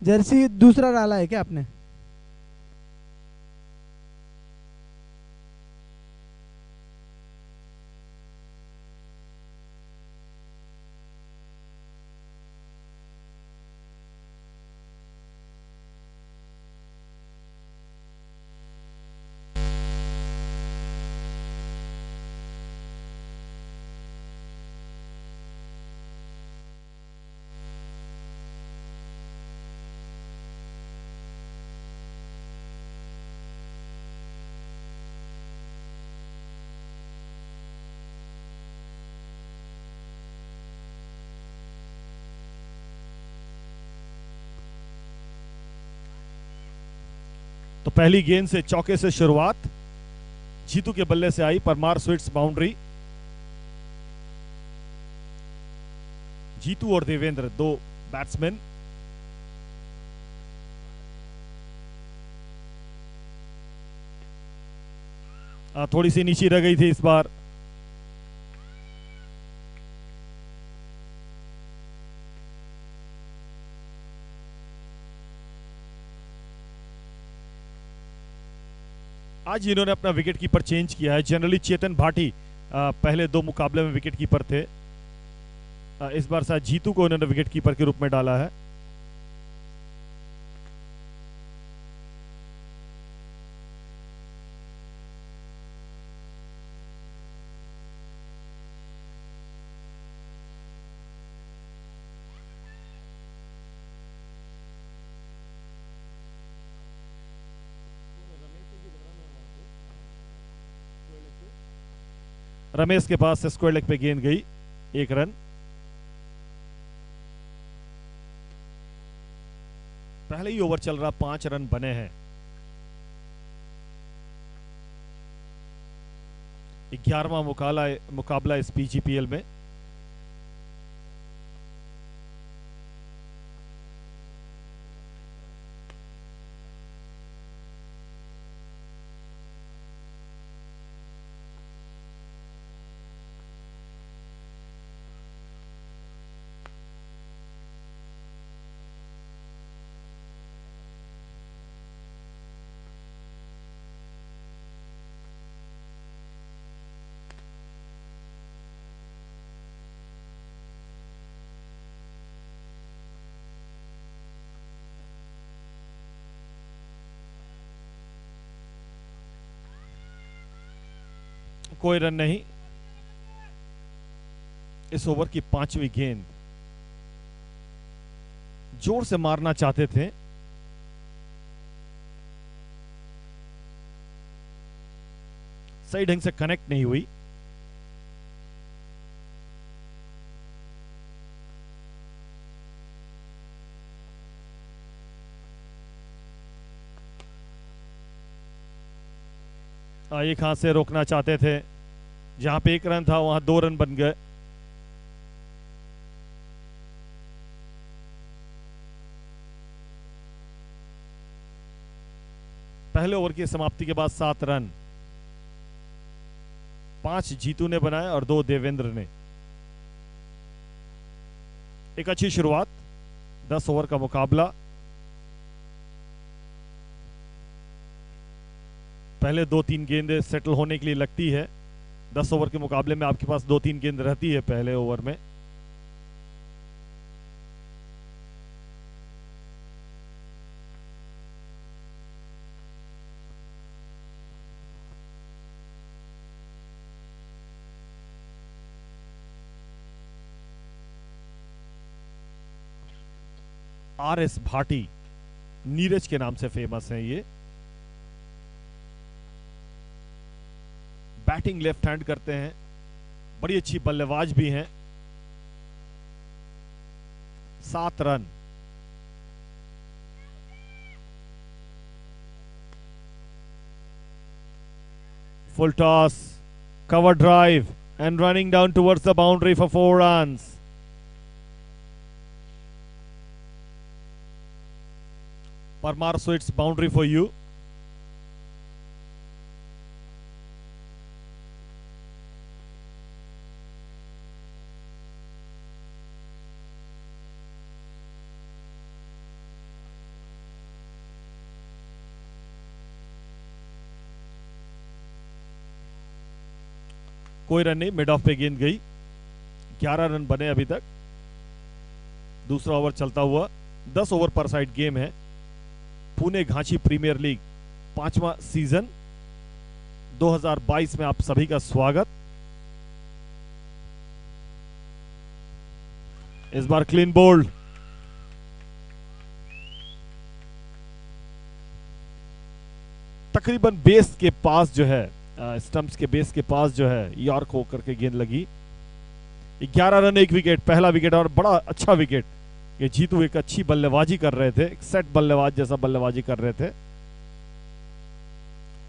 Jersey दूसरा डाला है क्या आपने? तो पहली गेंद से चौके से शुरुआत, जीतू के बल्ले से आई परमार स्वीट्स बाउंड्री। जीतू और देवेंद्र दो बैट्समैन। थोड़ी सी नीचे रह गई थी इस बार। आज इन्होंने अपना विकेट कीपर चेंज किया है। जनरली चेतन भाटी पहले दो मुकाबले में विकेट कीपर थे। इस बार शायद जीतू को इन्होंने विकेट कीपर के रूप में डाला है। रमेश के पास से स्क्वायर लेग पे गेंद गई, 1 रन। पहले ही ओवर चल रहा, 5 रन बने हैं। 11वां मुकाबला इस पीजीपीएल में। कोई रन नहीं। इस ओवर की 5वीं गेंद। जोर से मारना चाहते थे, सही ढंग से कनेक्ट नहीं हुई। एक हाथ से रोकना चाहते थे। जहां पे 1 रन था वहां 2 रन बन गए। पहले ओवर की समाप्ति के बाद 7 रन। 5 जीतू ने बनाए और 2 देवेंद्र ने। एक अच्छी शुरुआत। 10 ओवर का मुकाबला। पहले 2-3 गेंदें सेटल होने के लिए लगती है। 10 ओवर के मुकाबले में आपके पास 2-3 गेंद रहती है पहले ओवर में। RS भाटी नीरज के नाम से फेमस है ये। बैटिंग लेफ्ट हैंड करते हैं, बड़ी अच्छी बल्लेबाज भी हैं। 7 run. Full toss, cover drive, and running down towards the boundary for 4 runs. Parmar Sweets boundary for you. कोई रन नहीं, मिड ऑफ पे गेंद गई। 11 रन बने अभी तक, दूसरा ओवर चलता हुआ। 10 ओवर पर साइड गेम है। पुणे घांची प्रीमियर लीग 5वां सीजन 2022 में आप सभी का स्वागत। इस बार क्लीन बोल्ड, तकरीबन बेस के पास जो है, स्टंप्स के बेस के पास जो है यॉर्क होकर के गेंद लगी। 11 रन 1 विकेट, पहला विकेट और बड़ा अच्छा विकेट। ये जीतू एक अच्छी बल्लेबाजी कर रहे थे, एक सेट बल्लेबाज जैसा बल्लेबाजी कर रहे थे,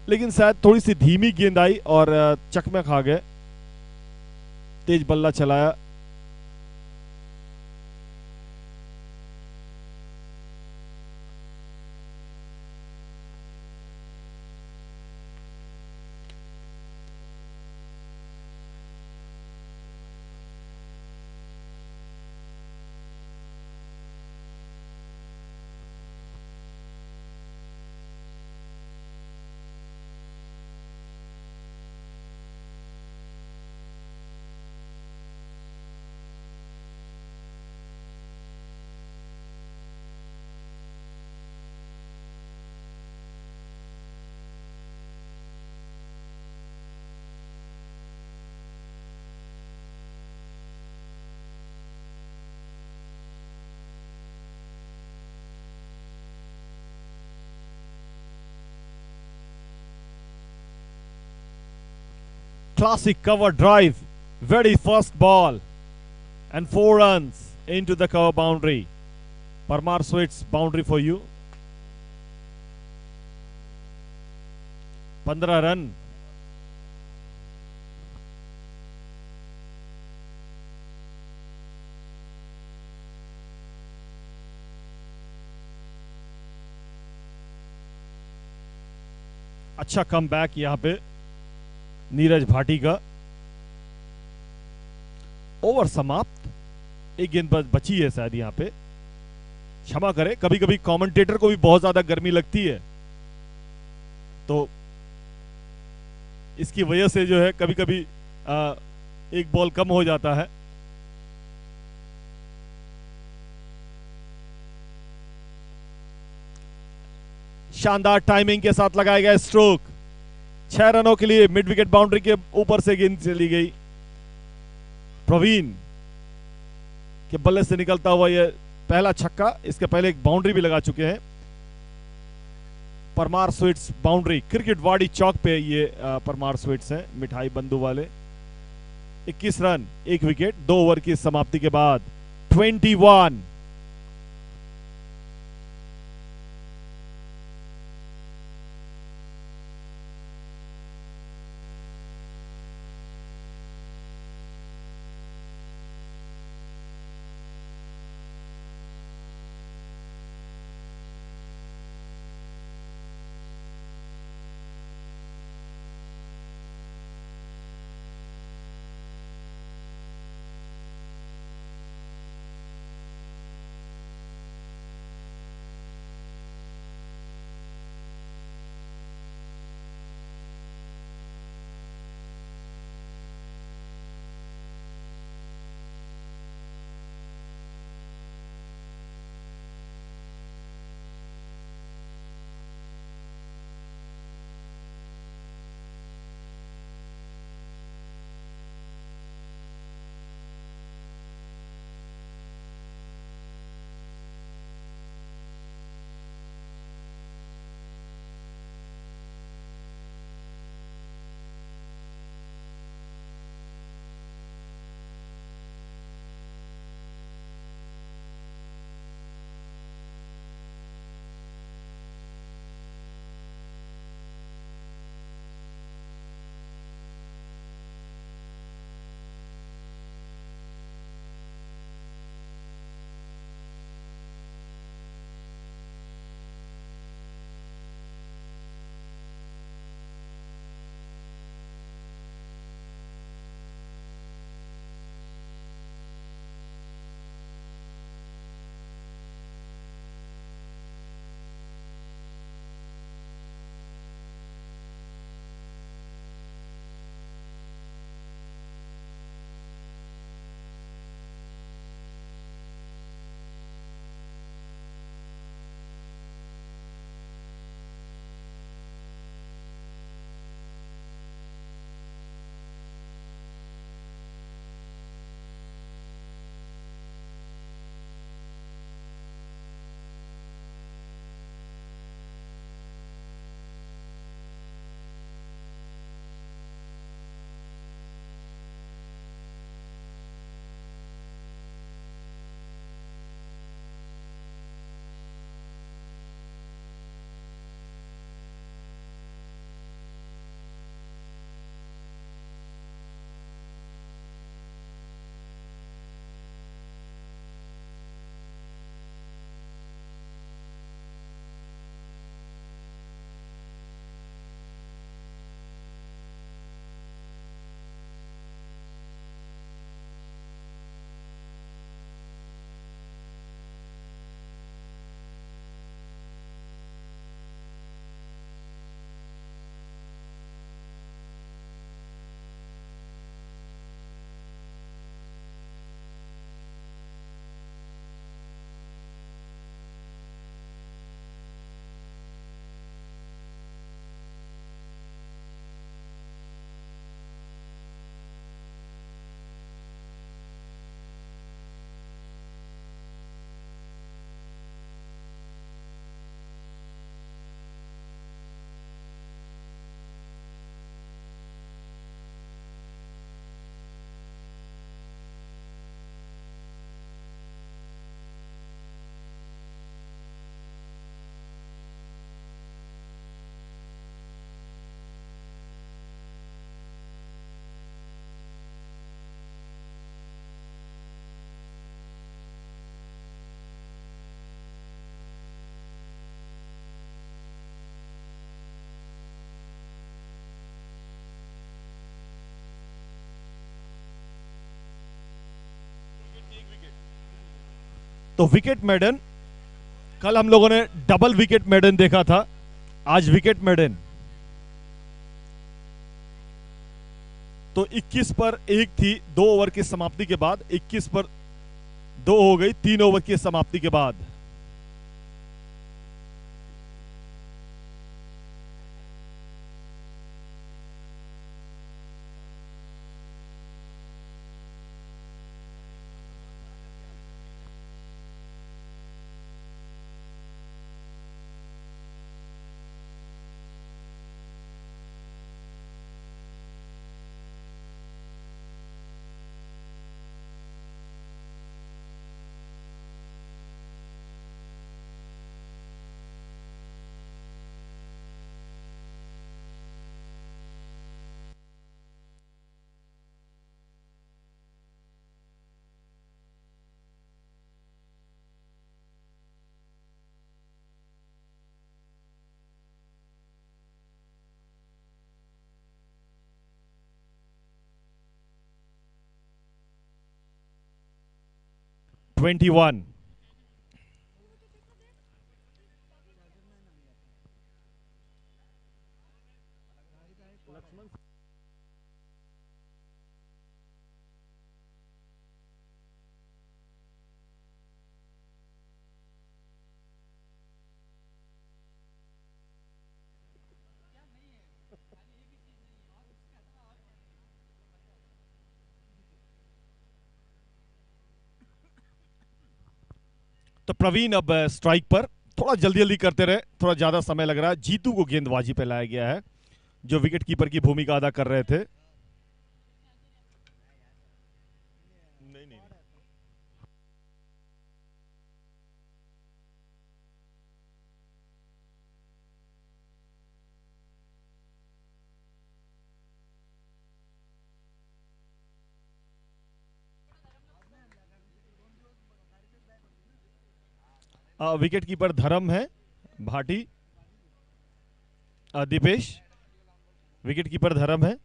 लेकिन शायद थोड़ी सी धीमी गेंद आई और चकमे खा गए। तेज बल्ला चलाया। Classic cover drive, very first ball, and 4 runs into the cover boundary. Parmar Sweets boundary for you. 15 run. अच्छा कम बैक यहां पे नीरज भाटी का। ओवर समाप्त। एक गेंद बची है शायद यहां पे, क्षमा करें, कभी कभी कमेंटेटर को भी बहुत ज्यादा गर्मी लगती है, तो इसकी वजह से जो है कभी कभी एक बॉल कम हो जाता है। शानदार टाइमिंग के साथ लगाया गया स्ट्रोक। 6 रनों के लिए मिड विकेट बाउंड्री के ऊपर से गेंद चली गई। प्रवीण के बल्ले से निकलता हुआ यह पहला छक्का। इसके पहले एक बाउंड्री भी लगा चुके हैं। परमार स्वीट्स बाउंड्री, क्रिकेट वाड़ी चौक पे ये परमार स्वीट्स हैं, मिठाई बंधु वाले। 21 रन 1 विकेट, 2 ओवर की समाप्ति के बाद। 21। तो विकेट मेडन, कल हम लोगों ने डबल विकेट मेडन देखा था, आज विकेट मेडन। तो 21 पर 1 थी 2 ओवर की समाप्ति के बाद, 21 पर 2 हो गई 3 ओवर की समाप्ति के बाद। Twenty one. तो प्रवीण अब स्ट्राइक पर, थोड़ा जल्दी जल्दी करते रहे, थोड़ा ज्यादा समय लग रहा है। जीतू को गेंदबाजी पे लाया गया है, जो विकेट कीपर की भूमिका अदा कर रहे थे। नहीं नहीं, विकेट कीपर धर्म है भाटी, दीपेश, विकेट कीपर धर्म है।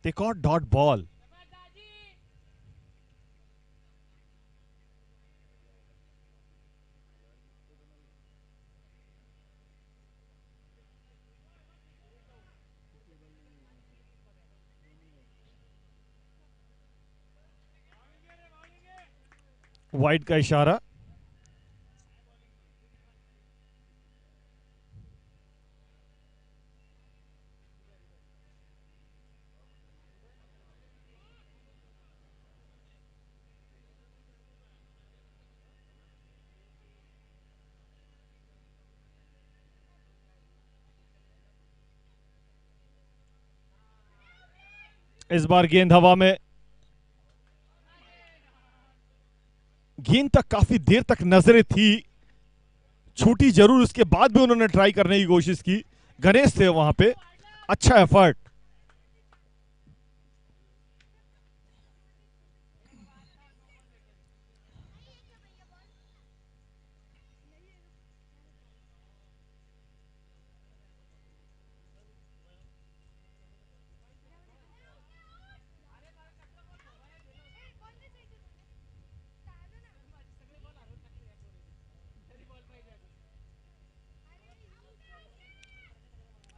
एक और डॉट बॉल। वाइड का इशारा। इस बार गेंद हवा में, गेंद तक काफी देर तक नजरें थी, छूटी जरूर, उसके बाद भी उन्होंने ट्राई करने की कोशिश की। गणेश थे वहां पे, अच्छा एफर्ट।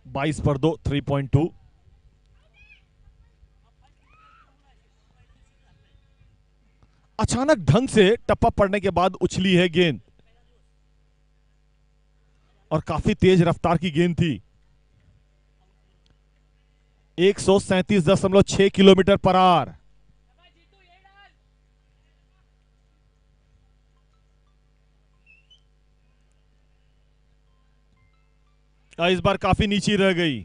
बाईस पर 2, 3.2। अचानक ढंग से टप्पा पड़ने के बाद उछली है गेंद, और काफी तेज रफ्तार की गेंद थी। 137.6 किलोमीटर पर आवर। इस बार काफी नीचे रह गई।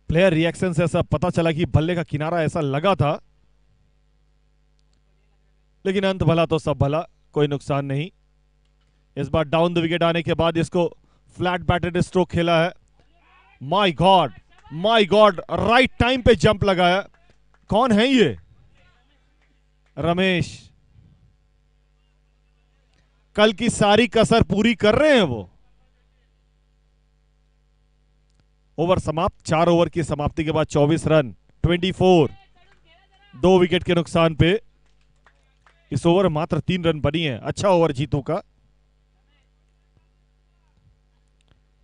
प्लेयर रिएक्शन से ऐसा पता चला कि बल्ले का किनारा ऐसा लगा था लेकिन अंत भला तो सब भला, कोई नुकसान नहीं। इस बार डाउन द विकेट आने के बाद इसको फ्लैट बैटेड स्ट्रोक खेला है। माय गॉड, राइट टाइम पे जंप लगाया। कौन है ये? रमेश। कल की सारी कसर पूरी कर रहे हैं वो। ओवर समाप्त। 4 ओवर की समाप्ति के बाद 24 रन, 24, 2 विकेट के नुकसान पे। इस ओवर मात्र 3 रन बनी है। अच्छा ओवर जीतू का।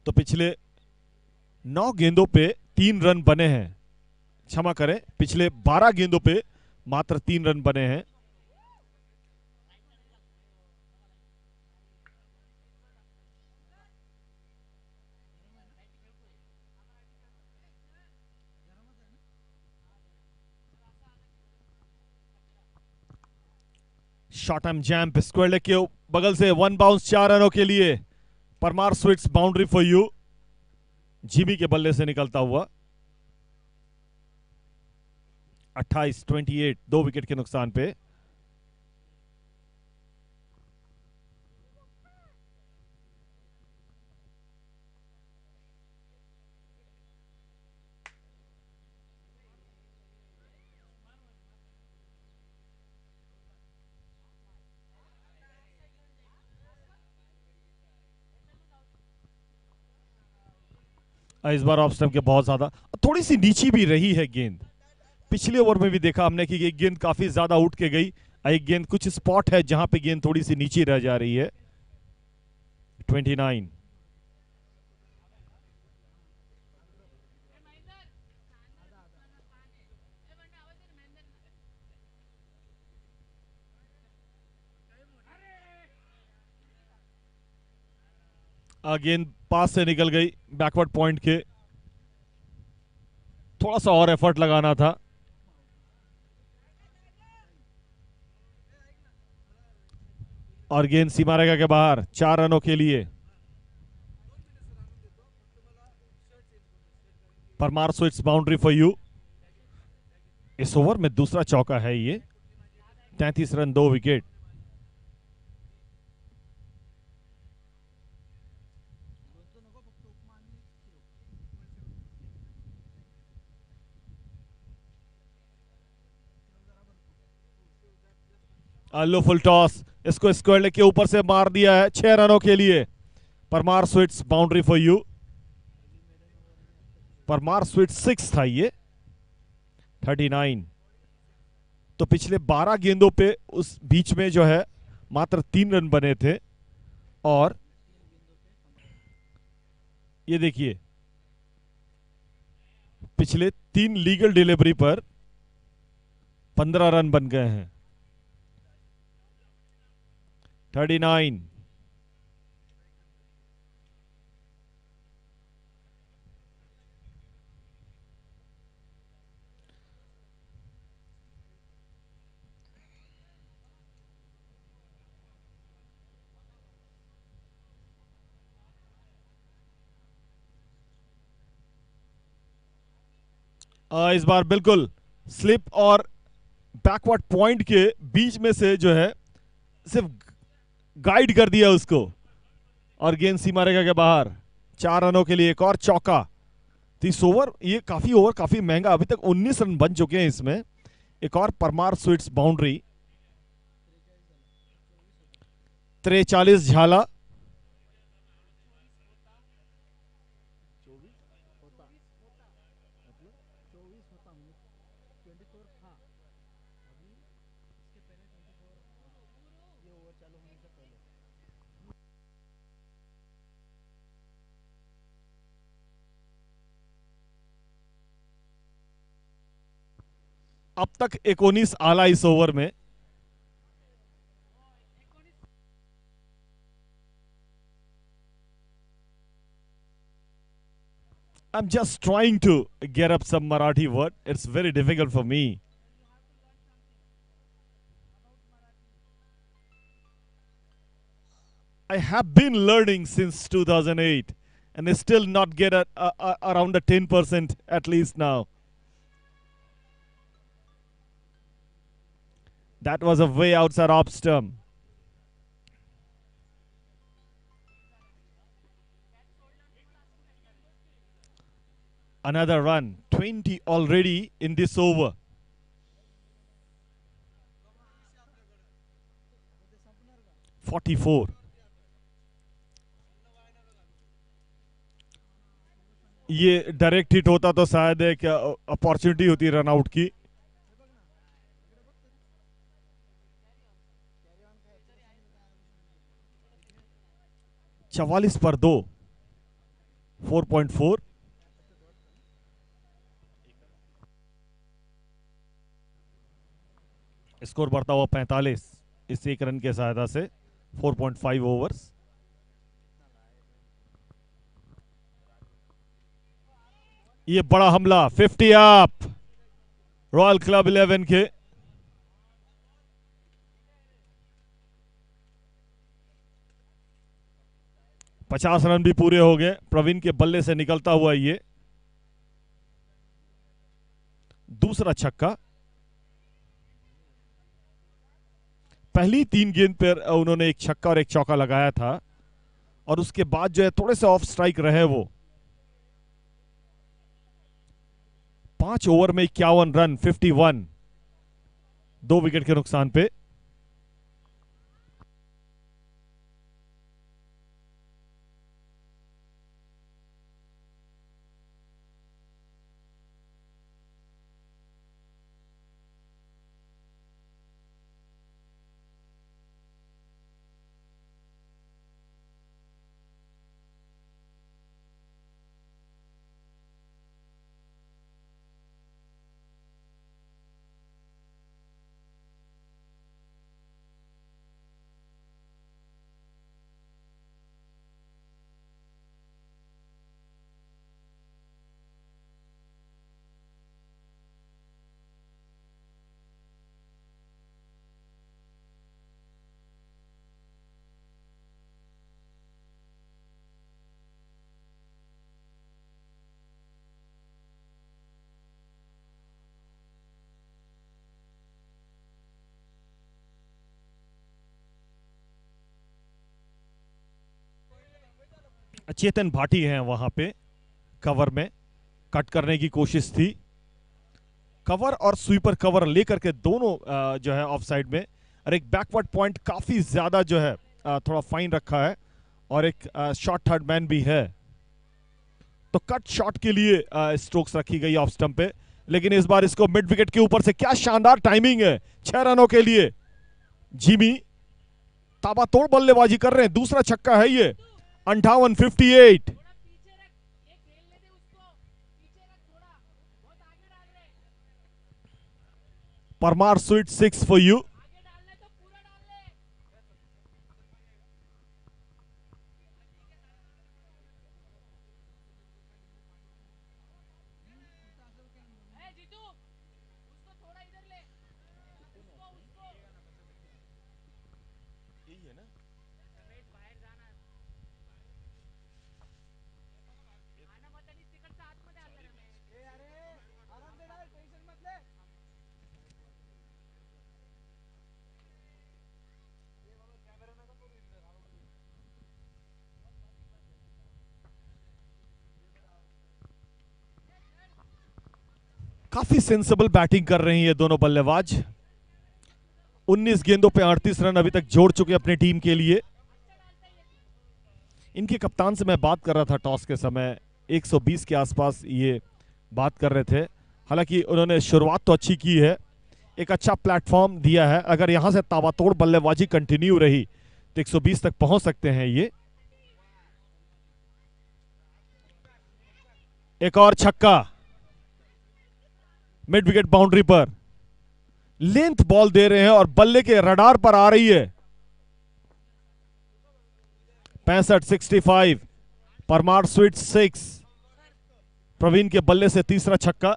तो पिछले 9 गेंदों पे 3 रन बने हैं। क्षमा करें, पिछले 12 गेंदों पे मात्र 3 रन बने हैं। Short arm XAMPP square leg के बगल से 1 बाउंस 4 रनों के लिए। Parmar sweets boundary for you. Jimmy के बल्ले से निकलता हुआ। 28, 28, 2 विकेट के नुकसान पे। इस बार ऑफ स्टंप के बहुत ज्यादा, थोड़ी सी नीची भी रही है गेंद। पिछले ओवर में भी देखा हमने कि एक गेंद काफी ज्यादा उठ के गई। एक गेंद कुछ स्पॉट है जहां पे गेंद थोड़ी सी नीचे रह जा रही है। 29। गेंद पास से निकल गई बैकवर्ड पॉइंट के। थोड़ा सा और एफर्ट लगाना था। और गेंद सीमा रेखा के बाहर 4 रनों के लिए। Parmar sweets boundary for you. इस ओवर में दूसरा चौका है ये। 33 रन, 2 विकेट। लो फुल टॉस, इसको स्क्वायर लेग के ऊपर से मार दिया है 6 रनों के लिए। Parmar sweets boundary for you. Parmar sweets 6 था ये। 39। तो पिछले 12 गेंदों पे उस बीच में जो है मात्र 3 रन बने थे। और ये देखिए, पिछले 3 लीगल डिलीवरी पर 15 रन बन गए हैं। 39। इस बार बिल्कुल स्लिप और बैकवर्ड पॉइंट के बीच में से जो है सिर्फ गाइड कर दिया उसको। और गेंद सीमा रेखा के बाहर। 4 रनों के लिए एक और चौका। 30 ओवर, ये काफी महंगा। अभी तक 19 रन बन चुके हैं इसमें। एक और परमार स्वीट्स बाउंड्री। 43 झाला। अब तक 19 आला इस ओवर में। I'm just trying to get up some Marathi word. It's very difficult for me. I have been learning since 2008 and I still not get around the 10% at least now. That was a way outside off stump. Another run. 20 already in this over. $44. ये direct hit होता तो शायद एक opportunity होती run out की. चवालीस पर 2. 4.4. Score बढ़ता हुआ 45 इस एक रन के सहायता से. 4.5 ओवर्स. ये बड़ा हमला. 50 अप रॉयल क्लब 11 के. पचास रन भी पूरे हो गए. प्रवीण के बल्ले से निकलता हुआ ये दूसरा छक्का. पहली 3 गेंद पर उन्होंने एक छक्का और एक चौका लगाया था और उसके बाद जो है थोड़े से ऑफ स्ट्राइक रहे वो. 5 ओवर में 51 रन. 51. 2 विकेट के नुकसान पे. चेतन भाटी हैं वहां पे कवर में. कट करने की कोशिश थी. कवर और स्वीपर कवर लेकर के दोनों जो है ऑफ साइड में. और एक बैकवर्ड पॉइंट काफी ज्यादा जो है थोड़ा फाइन रखा है और एक शॉर्ट थर्ड मैन भी है. तो कट शॉट के लिए स्ट्रोक्स रखी गई ऑफ स्टंप पे. लेकिन इस बार इसको मिड विकेट के ऊपर से क्या शानदार टाइमिंग है. 6 रनों के लिए जिमी ताबड़तोड़ बल्लेबाजी कर रहे हैं. दूसरा छक्का है ये. 58. 58. Parmar sweet 6 for you. काफी सेंसिबल बैटिंग कर रही है दोनों बल्लेबाज. 19 गेंदों पे 38 रन अभी तक जोड़ चुके अपनी टीम के लिए. इनके कप्तान से मैं बात कर रहा था टॉस के समय. 120 के आसपास ये बात कर रहे थे. हालांकि उन्होंने शुरुआत तो अच्छी की है. एक अच्छा प्लेटफॉर्म दिया है. अगर यहां से ताबड़तोड़ बल्लेबाजी कंटिन्यू रही तो 120 तक पहुंच सकते हैं ये. एक और छक्का मिड विकेट बाउंड्री पर. लेंथ बॉल दे रहे हैं और बल्ले के रडार पर आ रही है. 65. 65. परमार स्वीट 6. प्रवीण के बल्ले से तीसरा छक्का.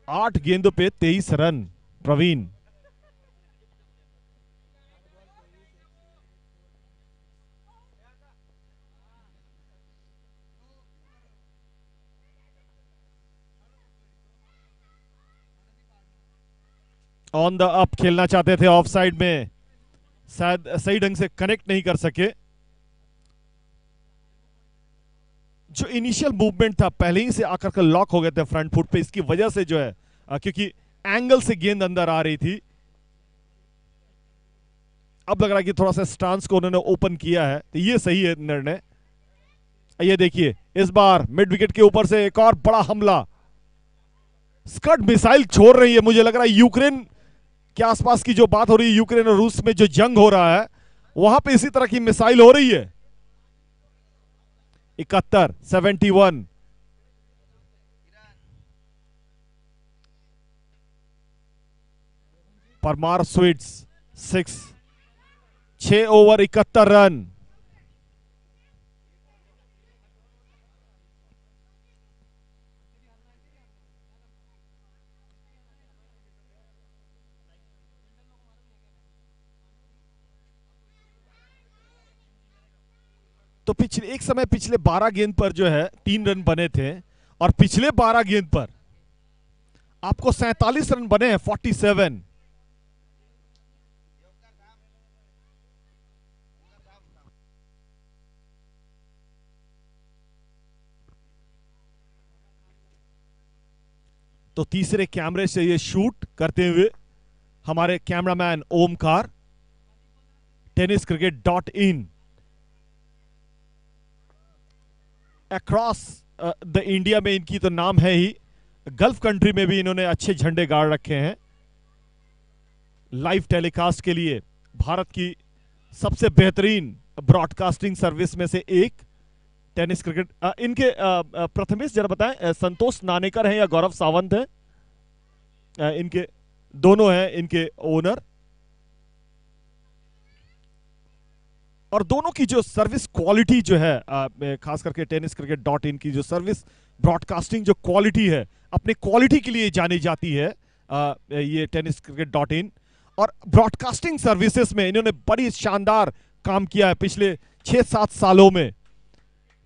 8 गेंदों पे 23 run. Praveen on the up खेलना चाहते थे, ऑफ साइड में शायद सही ढंग से कनेक्ट नहीं कर सके। जो इनिशियल मूवमेंट था पहले ही से आकर के लॉक हो गए थे फ्रंट फुट पे, इसकी वजह से जो है क्योंकि एंगल से गेंद अंदर आ रही थी। अब लग रहा है कि थोड़ा सा स्टांस को उन्होंने ओपन किया है, तो ये सही है निर्णय। ये देखिए इस बार मिड विकेट के ऊपर से एक और बड़ा हमला, स्कड मिसाइल छोड़ रही है। मुझे लग रहा है यूक्रेन के आसपास की जो बात हो रही है, यूक्रेन और रूस में जो जंग हो रहा है, वहां पे इसी तरह की मिसाइल हो रही है। 71 परमार स्वीट्स 6 ओवर 71 रन। तो पिछले 12 गेंद पर जो है 3 रन बने थे, और पिछले 12 गेंद पर आपको 47 रन बने हैं, 47। तो तीसरे कैमरे से ये शूट करते हुए हमारे cameraman Omkar, tenniscricket.in across the India में इनकी तो नाम है ही, गल्फ कंट्री में भी इन्होंने अच्छे झंडे गाड़ रखे हैं। लाइव टेलीकास्ट के लिए भारत की सबसे बेहतरीन ब्रॉडकास्टिंग सर्विस में से एक टेनिस क्रिकेट। इनके प्रथमेश जरा बताएं, संतोष नानेकर हैं या गौरव सावंत हैं? इनके दोनों हैं इनके ओनर, और दोनों की जो सर्विस क्वालिटी जो है, खास करके tenniscricket.in की जो सर्विस ब्रॉडकास्टिंग जो क्वालिटी है, अपने क्वालिटी के लिए जानी जाती है ये tenniscricket.in। और ब्रॉडकास्टिंग सर्विसेज में इन्होंने बड़ी शानदार काम किया है पिछले 6-7 सालों में,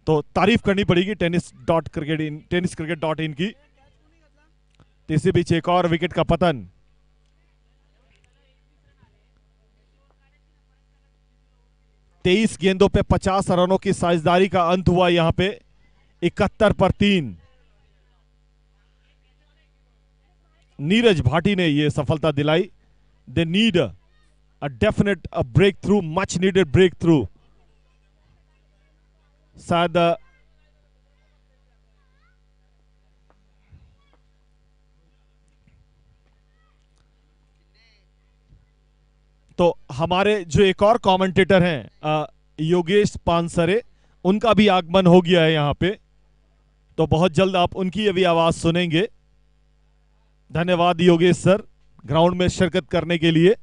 तो तारीफ करनी पड़ेगी tenniscricket.in की। इसी बीच एक और विकेट का पतन। तेईस गेंदों पे 50 रनों की साझेदारी का अंत हुआ यहां पे 71 पर 3। नीरज भाटी ने यह सफलता दिलाई। They need a definite breakthrough, much needed breakthrough. शायद तो हमारे जो एक और कमेंटेटर हैं योगेश पानसरे, उनका भी आगमन हो गया है यहां पे, तो बहुत जल्द आप उनकी भी आवाज सुनेंगे। धन्यवाद योगेश सर ग्राउंड में शिरकत करने के लिए।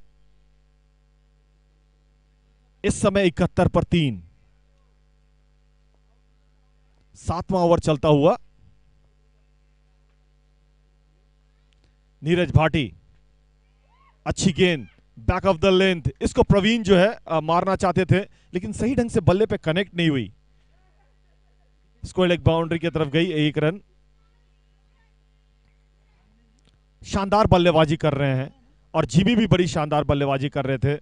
इस समय 71 पर 3, 7वां ओवर चलता हुआ। नीरज भाटी, अच्छी गेंद, बैक ऑफ द लेंथ, इसको प्रवीण जो है मारना चाहते थे, लेकिन सही ढंग से बल्ले पे कनेक्ट नहीं हुई। स्क्वायर लेग बाउंड्री की तरफ गई, 1 रन। शानदार बल्लेबाजी कर रहे हैं, और जिमी भी बड़ी शानदार बल्लेबाजी कर रहे थे।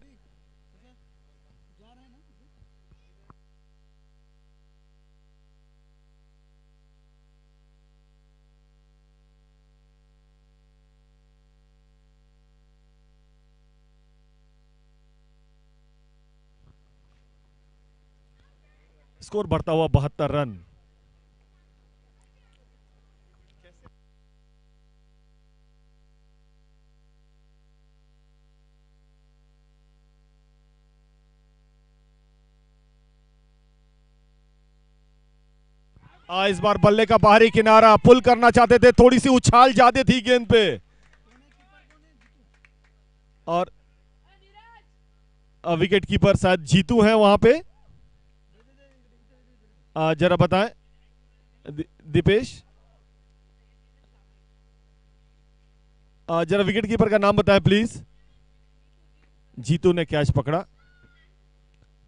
स्कोर बढ़ता हुआ 72 रन। इस बार बल्ले का बाहरी किनारा पुल करना चाहते थे, थोड़ी सी उछाल ज्यादा थी गेंद पे, और विकेट कीपर शायद जीतू हैं वहां पे। जरा बताएं दीपेश, जरा विकेट कीपर का नाम बताएं प्लीज। जीतू ने कैच पकड़ा।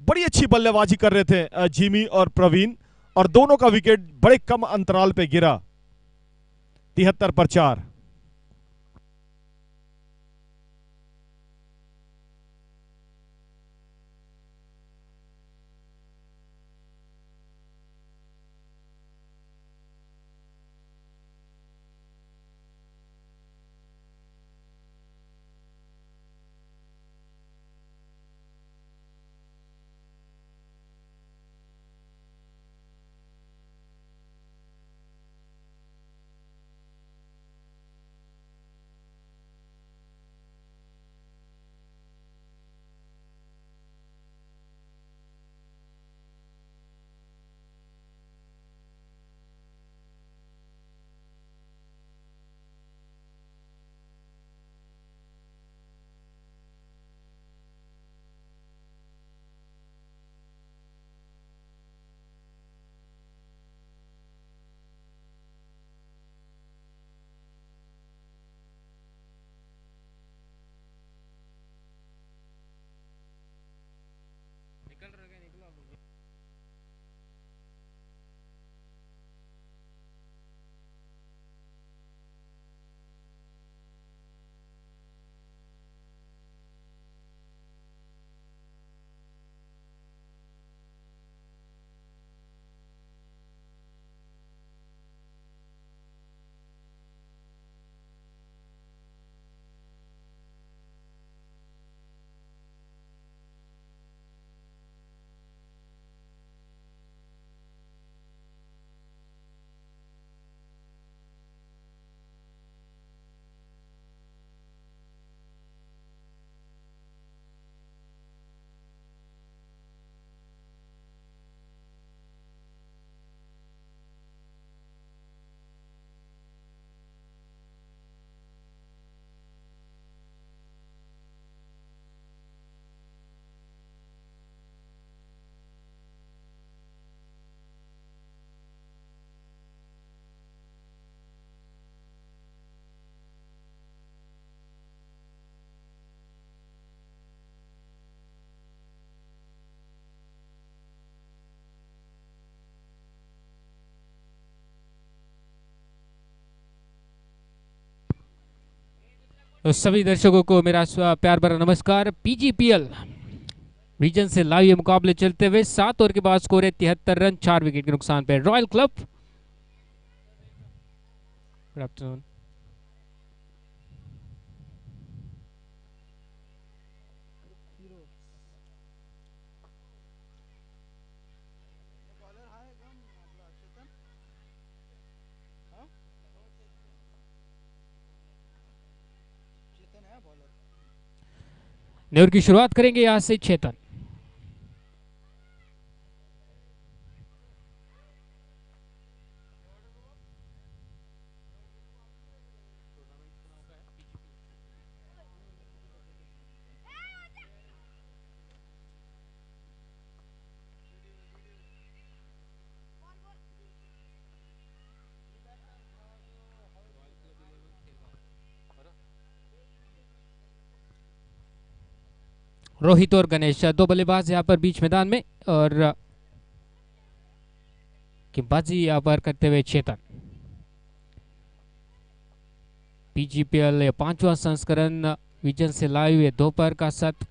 बड़ी अच्छी बल्लेबाजी कर रहे थे जिमी और प्रवीण, और दोनों का विकेट बड़े कम अंतराल पे गिरा। 73 पर 4। तो सभी दर्शकों को मेरा प्यार भरा नमस्कार। पीजीपीएल रीजन से लाइव ये मुकाबले चलते हुए 7 ओवर के बाद स्कोर है 73 रन 4 विकेट के नुकसान पे। Royal club, good afternoon. Near की शुरुआत करेंगे यहां से चेतन। रोहित और गणेश दो बल्लेबाज यहाँ पर बीच मैदान में, और गेंदबाजी यहाँ पर करते हुए चेतन। पीजीपीएल 5वां संस्करण विजन से लाइव है दोपहर का सत्र।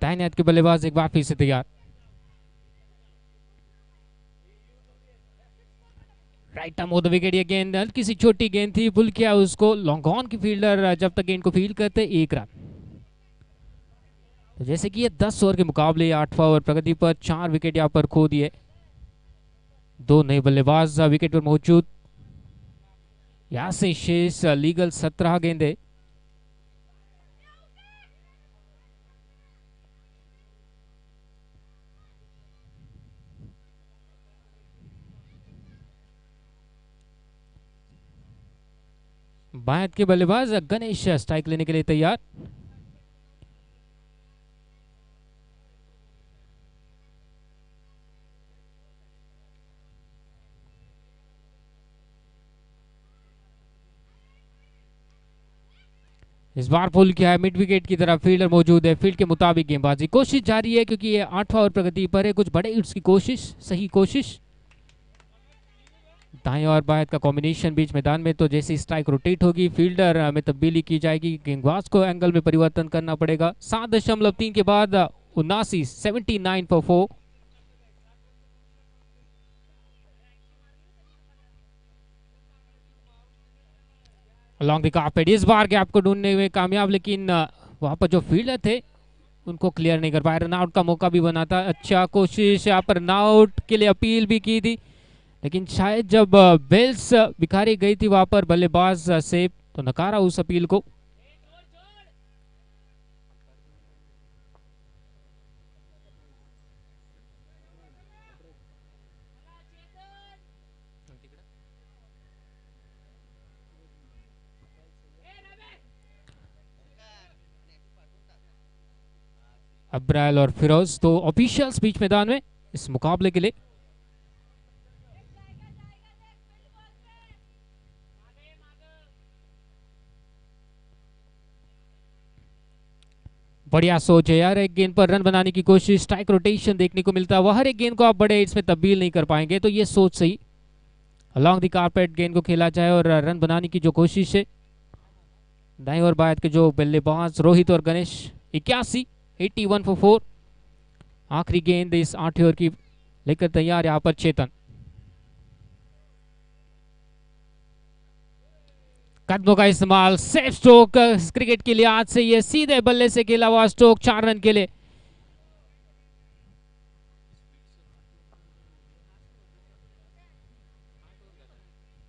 दाहिने हाथ के बल्लेबाज एक बार फिर से तैयार। Right arm of the wicket. ये गेंद हल्की सी छोटी गेंद थी, पुल किया उसको। लॉन्ग ऑन की फील्डर जब तक गेंद को फील्ड करते 1 रन। तो जैसे कि ये 10 ओवर के मुकाबले 8वां ओवर प्रगति पर 4 विकेट यहाँ पर खो दिए। 2 नए बल्लेबाज विकेट पर मौजूद। यहां से शेष लीगल 17 गेंदे। बाएं हाथ के बल्लेबाज गणेश स्ट्राइक लेने के लिए तैयार। इस बार पुल किया है मिड विकेट की तरफ। फील्डर मौजूद है, फील्ड के मुताबिक गेंदबाजी कोशिश जारी है, क्योंकि ये 8वां ओवर प्रगति पर है। कुछ बड़े हिट्स की कोशिश, सही कोशिश। दाएं और बाएं का कॉम्बिनेशन बीच मैदान में। तो जैसे स्ट्राइक रोटेट होगी, फील्डर में तब्दीली की जाएगी। गेंदबाज को एंगल में परिवर्तन करना पड़ेगा। 7.3 के बाद 79 79 for 4। Long the carpet. इस बार गैप को ढूंढने में कामयाब, लेकिन वहां पर जो फील्डर थे उनको क्लियर नहीं कर पाए। रन आउट का मौका भी बना था। अच्छा कोशिश, यहाँ पर रन आउट के लिए अपील भी की थी, लेकिन शायद जब बेल्स बिखारी गई थी वहां पर बल्लेबाज से, तो नकारा उस अपील को। अब्राइल और फिरोज तो ऑफिशियल्स बीच मैदान में इस मुकाबले के लिए। बढ़िया सोच है यार। एक गेंद पर रन बनाने की कोशिश, स्ट्राइक रोटेशन देखने को मिलता है। वह हर एक गेंद को आप बड़े हिट्स में तब्दील नहीं कर पाएंगे, तो ये सोच सही। अलॉन्ग द कारपेट गेंद को खेला जाए और रन बनाने की जो कोशिश है। दाएं और बाएं के जो बल्लेबाज रोहित और गणेश 81 81 for 4। आखिरी गेंद इस 8वें ओवर की लेकर तैयार यहाँ पर चेतन। कदमों का इस्तेमाल, सेफ स्ट्रोक क्रिकेट के लिए आज से ये सीधे बल्ले से खेला हुआ स्ट्रोक 4 रन के लिए।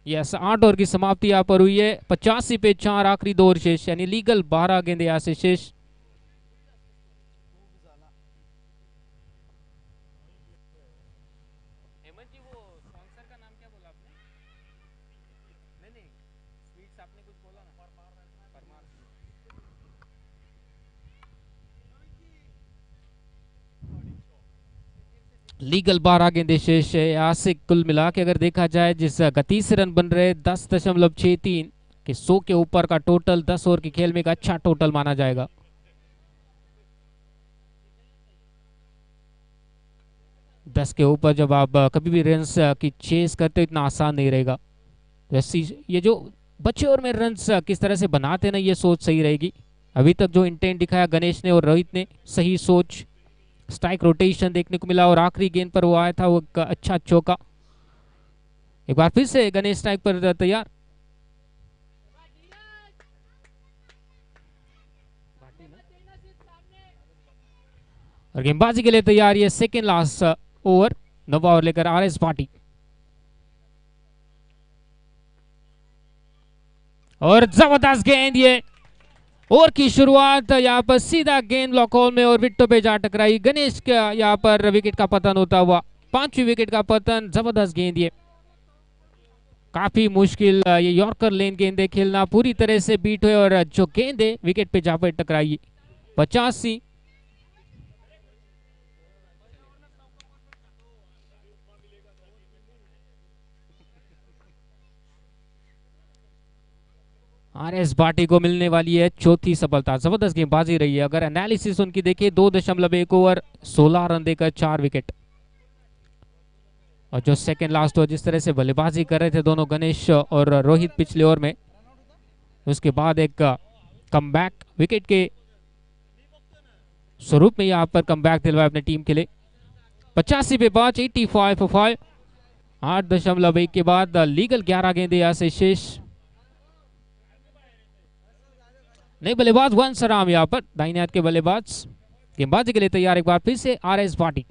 यस, 8 ओवर की समाप्ति यहाँ पर हुई है। 85 पे 4, आखिरी 2 ओवर शेष, यानी लीगल 12 गेंदे यहाँ से शेष। लीगल 12 गेंदे शेष है। यहाँ से कुल मिला के अगर देखा जाए, जिस गति से रन बन रहे 10.63 के 100 के ऊपर का टोटल 10 ओवर के खेल में एक अच्छा टोटल माना जाएगा। दस के ऊपर जब आप कभी भी रन की चेस करते हो, इतना आसान नहीं रहेगा। वैसे ये जो बचे ओवर में रन किस तरह से बनाते ना, ये सोच सही रहेगी। अभी तक जो इंटेंट दिखाया गणेश ने और रोहित ने, सही सोच, स्ट्राइक रोटेशन देखने को मिला और आखिरी गेंद पर वो आया था वो एक अच्छा चौका। एक बार फिर से गणेश स्ट्राइक पर तैयार। और गेंदबाजी के लिए तैयार, ये सेकेंड लास्ट ओवर, नवा ओवर लेकर आर एस भाटी। और जबरदस्त गेंद, ये ओवर की शुरुआत यहाँ पर सीधा गेंद ब्लॉक होल में और विकेटों पे जा टकराई। गणेश का यहाँ पर विकेट का पतन होता हुआ, 5वीं विकेट का पतन। जबरदस्त गेंद, ये काफी मुश्किल ये यॉर्कर लेन गेंदे खेलना, पूरी तरह से बीट हुए और जो गेंदे विकेट पे जा पर टकराई। 85। आर एस भाटी को मिलने वाली है चौथी सफलता। जबरदस्त गेंदबाजी रही है। अगर एनालिसिस उनकी देखिए, 2.1 ओवर 16 रन देकर 4 विकेट। और जो सेकंड लास्ट ओवर जिस तरह से बल्लेबाजी कर रहे थे दोनों गणेश और रोहित पिछले ओवर में, उसके बाद एक कमबैक विकेट के स्वरूप में यहाँ पर कमबैक दिलवाया अपने टीम के लिए। 85 पे 5, 85 for 5। 8.1 के बाद लीगल 11 गेंदे यहाँ से शेष। नए बल्लेबाज वंशराम यहाँ पर दाहिने हाथ के बल्लेबाज गेंदबाजी के लिए तैयार। एक बार फिर से आर एस भाटी।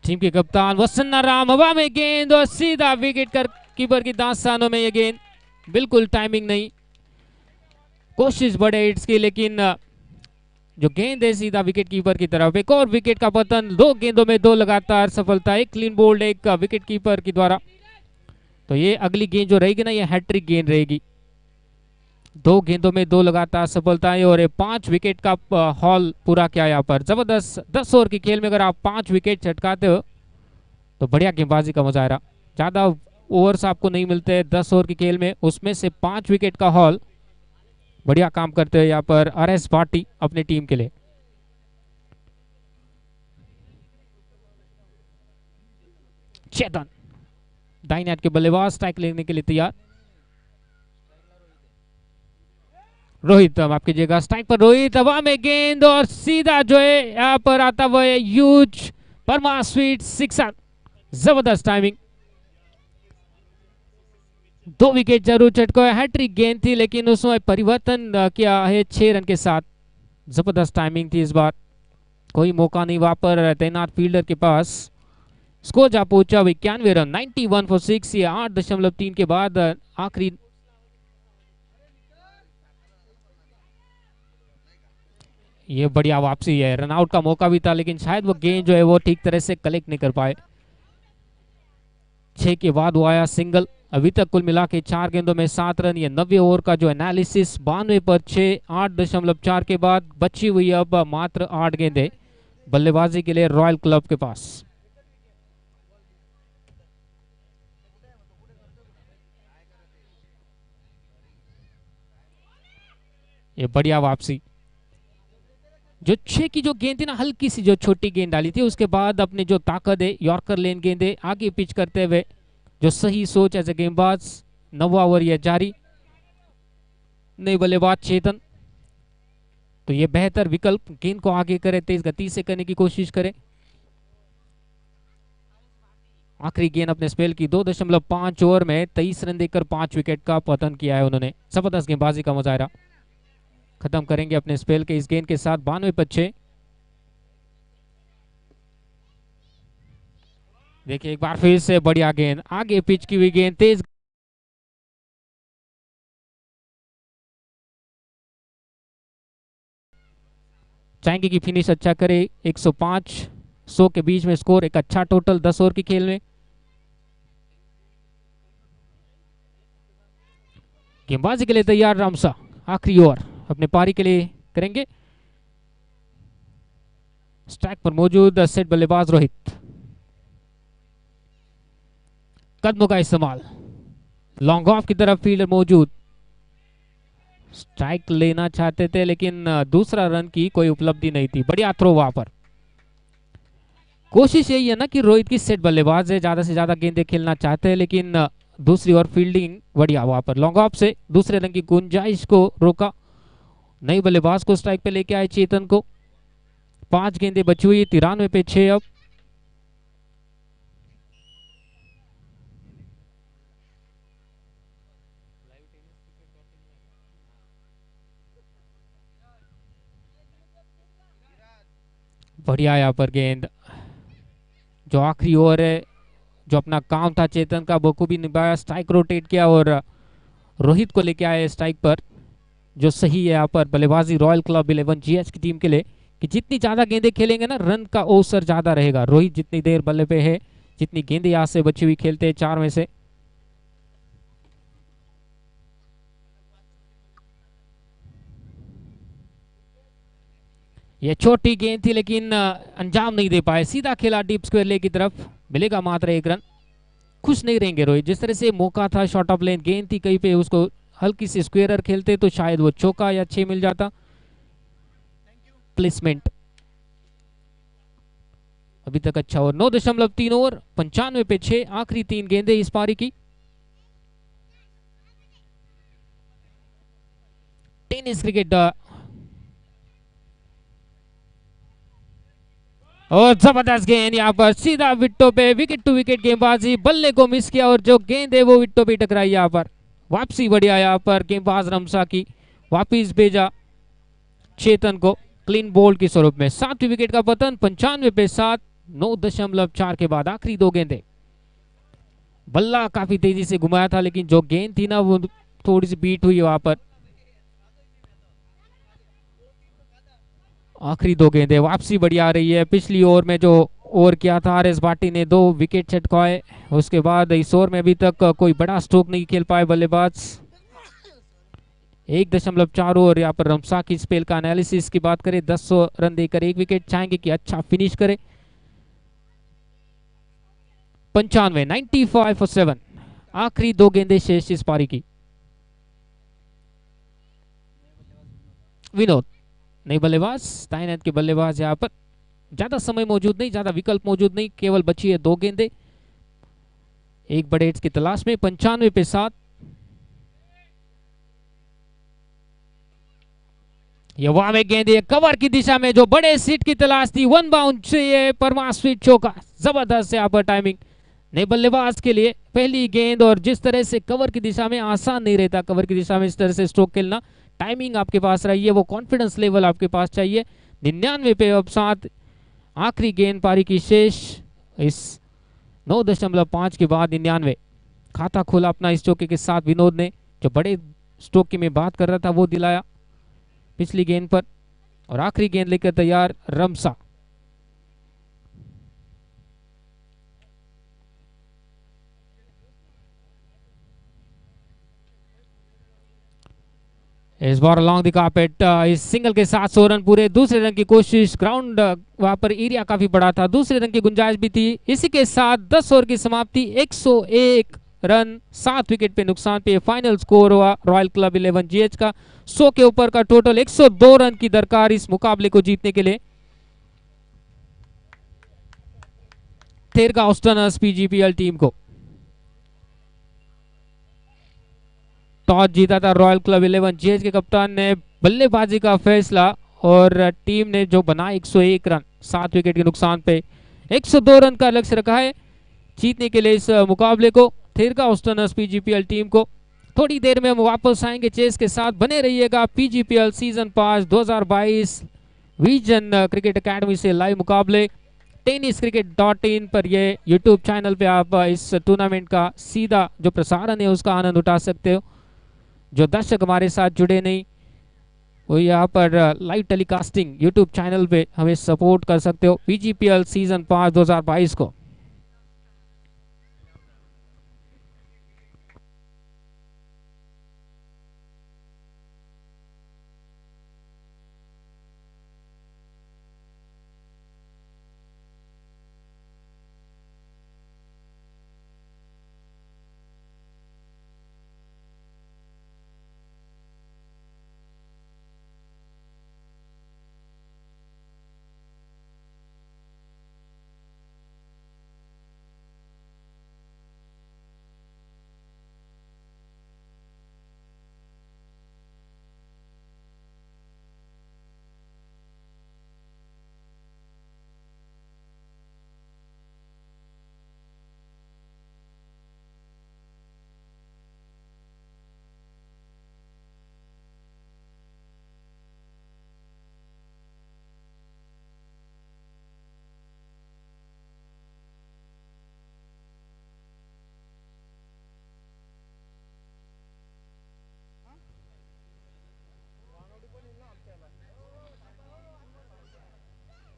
टीम के कप्तान वसन्ना राम, हवा में गेंद और सीधा विकेट कर कीपर की दास्तानों में ये गेंद। बिल्कुल टाइमिंग नहीं, कोशिश बड़े हिट्स की, लेकिन जो गेंद है सीधा विकेट कीपर की तरफ। एक और विकेट का पतन, 2 गेंदों में 2 लगातार सफलता, एक क्लीन बोल्ड, एक विकेट कीपर के द्वारा। तो ये अगली गेंद जो रहेगी ना, ये हैट्रिक गेंद रहेगी। 2 गेंदों में 2 लगातार सफलताएं और 5 विकेट का हॉल पूरा किया यहाँ पर। जबरदस्त 10 ओवर की खेल में अगर आप 5 विकेट चटकाते हो तो बढ़िया गेंदबाजी का मुजाहरा। ज्यादा ओवर्स आपको नहीं मिलते 10 ओवर की खेल में, उसमें से 5 विकेट का हॉल, बढ़िया काम करते हैं यहाँ पर आर एस भाटी अपनी टीम के लिए। चेतन दाहिने हाथ के बल्लेबाज स्ट्राइक लेने के लिए तैयार। रोहित, माफ कीजिएगा, स्ट्राइक पर रोहित, हवा में गेंद और सीधा जो है यहाँ पर आता हुआ है ह्यूज परमा स्वीट सिक्सर। जबरदस्त टाइमिंग, 2 विकेट जरूर चटको है। हैट्रिक गेंद थी लेकिन उसमें परिवर्तन किया है 6 रन के साथ। जबरदस्त टाइमिंग थी इस बार, कोई मौका नहीं वहां पर तैनात फील्डर के पास। स्कोर जा पहुंचा 91 रन, 91 for 6। ये 8.3 के बाद आखिरी ये बढ़िया वापसी है। रनआउट का मौका भी था लेकिन शायद वो गेंद जो है वो ठीक तरह से कलेक्ट नहीं कर पाए। 6 के बाद वो आया सिंगल। अभी तक कुल मिला के 4 गेंदों में 7 रन। ये 90 ओवर का जो एनालिसिस, 92 पर 6, 8.4 के बाद बची हुई अब मात्र 8 गेंदें बल्लेबाजी के लिए रॉयल क्लब के पास। ये बढ़िया वापसी, जो 6 की जो गेंद थी ना, हल्की सी जो छोटी गेंद डाली थी, उसके बाद अपने जो ताकत है यॉर्कर लेन गेंदे आगे पिच करते हुए, जो सही सोच एज ए गेंदबाज। 9वां ओवर यह जारी, नए बल्लेबाज चेतन। तो ये बेहतर विकल्प, गेंद को आगे करे, तेज गति से करने की कोशिश करे। आखिरी गेंद अपने स्पेल की 2.5 ओवर में 23 रन देकर 5 विकेट का पतन किया है उन्होंने। जबरदस्त गेंदबाजी का मुजाहरा। खत्म करेंगे अपने स्पेल के इस गेंद के साथ 92 पर 6। देखिए एक बार फिर से बढ़िया गेंद, आगे पिच की हुई गेंद, तेज चाहेंगे कि फिनिश अच्छा करे। 105 100 के बीच में स्कोर, एक अच्छा टोटल 10 ओवर की खेल में। गेंदबाजी के लिए तैयार रामसा, आखिरी ओवर अपने पारी के लिए करेंगे। स्ट्राइक पर मौजूद सेट बल्लेबाज रोहित, कदमों का इस्तेमाल, लॉन्ग ऑफ की तरफ फील्डर मौजूद, स्ट्राइक लेना चाहते थे लेकिन दूसरा रन की कोई उपलब्धि नहीं थी। बढ़िया थ्रो वहां पर। कोशिश यही है ना कि रोहित की सेट बल्लेबाज है, ज्यादा से ज्यादा गेंदें खेलना चाहते हैं, लेकिन दूसरी ओर फील्डिंग बढ़िया वहां पर। लॉन्ग ऑफ से दूसरे रन की गुंजाइश को रोका। नई बल्लेबाज को स्ट्राइक पे लेके आए चेतन को। 5 गेंदें बची हुई, 93 पे 6 अब। बढ़िया यहाँ पर गेंद, जो आखिरी ओवर है, जो अपना काम था चेतन का बखूबी निभाया। स्ट्राइक रोटेट किया और रोहित को लेके आए स्ट्राइक पर, जो सही है यहाँ पर बल्लेबाजी रॉयल क्लब 11 जीएच की टीम के लिए कि जितनी ज्यादा गेंदें खेलेंगे ना, रन का अवसर ज्यादा रहेगा। रोहित जितनी देर बल्ले पे है, जितनी गेंदें यहाँ से बची हुई खेलते हैं 4 में से, ये छोटी गेंद थी लेकिन अंजाम नहीं दे पाए। सीधा खेला डीप स्क्वायर ले की तरफ, मिलेगा मात्र 1 रन। खुश नहीं रहेंगे रोहित, जिस तरह से मौका था, शॉर्ट ऑफ लेन गेंद थी, कहीं पे उसको हल्की सी स्क्वेयर खेलते तो शायद वो चौका या 6 मिल जाता। प्लेसमेंट अभी तक अच्छा ओवर, 9.3 ओवर, 95 पे 6, आखिरी 3 गेंदें इस पारी की। टेनिस क्रिकेट और जबरदस्त गेंद यहाँ पर सीधा विट्टो पे, विकेट टू विकेट गेंदबाजी, बल्ले को मिस किया और जो गेंद है वो विट्टो पे टकराई। यहाँ पर वापसी बढ़िया, यहाँ पर गेंदबाज रमसा की वापिस भेजा चेतन को क्लीन बोल्ड के स्वरूप में। 7वीं विकेट का पतन, 95 पे 7, 9.4 के बाद आखिरी 2 गेंदें। बल्ला काफी तेजी से घुमाया था लेकिन जो गेंद थी ना वो थोड़ी सी बीट हुई वहां पर। आखिरी 2 गेंदें, वापसी बढ़िया आ रही है। पिछली ओवर में जो ओवर किया था आर एस भाटी ने, 2 विकेट चटकाए, उसके बाद इस ओवर में अभी तक कोई बड़ा स्ट्रोक नहीं खेल पाए बल्लेबाज। 1.4 ओवर यहाँ पर रमसा की स्पेल का एनालिसिस की बात करें, 10 रन देकर 1 विकेट, चाहेंगे कि अच्छा फिनिश करे। 95, 95 for 7, आखिरी 2 गेंदें शेष इस पारी की। विनोद नई बल्लेबाज, तैनात के बल्लेबाज यहाँ पर। ज्यादा समय मौजूद नहीं, ज्यादा विकल्प मौजूद नहीं, केवल बची है 2 गेंदें, एक बड़े हिट्स की तलाश में। 95 पे 7, ये वहां में गेंद है कवर की दिशा में, जो बड़े सीट की तलाश थी, 1 बाउंड चाहिए, परमा स्वीट चौका। जबरदस्त यहाँ पर टाइमिंग नए बल्लेबाज के लिए, पहली गेंद, और जिस तरह से कवर की दिशा में आसान नहीं रहता, कवर की दिशा में इस तरह से स्ट्रोक खेलना। टाइमिंग आपके पास रही है, वो कॉन्फिडेंस लेवल आपके पास चाहिए। 99 पे अब 7, आखिरी गेंद पारी की शेष। इस 9.5 के बाद 99, खाता खोला अपना इस चौके के साथ विनोद ने। जो बड़े स्ट्रोक की मैं बात कर रहा था वो दिलाया पिछली गेंद पर, और आखिरी गेंद लेकर तैयार रमसा। इस बार लॉन्ग द कार्पेट, इस सिंगल के साथ 100 रन पूरे। दूसरे रन की कोशिश, ग्राउंड वहां पर एरिया काफी बड़ा था, दूसरे रन की गुंजाइश भी थी। इसी के साथ 10 ओवर की समाप्ति, 101 रन, 7 विकेट पे नुकसान पे फाइनल स्कोर हुआ रॉयल क्लब 11 जीएच का। 100 के ऊपर का टोटल, 102 रन की दरकार इस मुकाबले को जीतने के लिए। थेरगा ऑस्टनर्स पीजीपीएल टीम को टॉस जीता था रॉयल क्लब 11 जीएच के कप्तान ने। बल्लेबाजी का फैसला, और टीम ने जो बना 101 रन 7 विकेट के नुकसान पे, 102 रन का लक्ष्य रखा है जीतने के लिए इस मुकाबले को। थेरगा ऑस्टनर्स पीजीपीएल टीम को थोड़ी देर में हम वापस आएंगे चेस के साथ, बने रहिएगा। पीजीपीएल सीजन 5 2022 विजन क्रिकेट एकेडमी से लाइव मुकाबले tenniscricket.in पर ये यूट्यूब चैनल पे आप इस टूर्नामेंट का सीधा जो प्रसारण है उसका आनंद उठा सकते हो। जो दर्शक हमारे साथ जुड़े नहीं, वो यहाँ पर लाइव टेलीकास्टिंग यूट्यूब चैनल पे हमें सपोर्ट कर सकते हो बीजीपीएल सीजन 5 2022 को।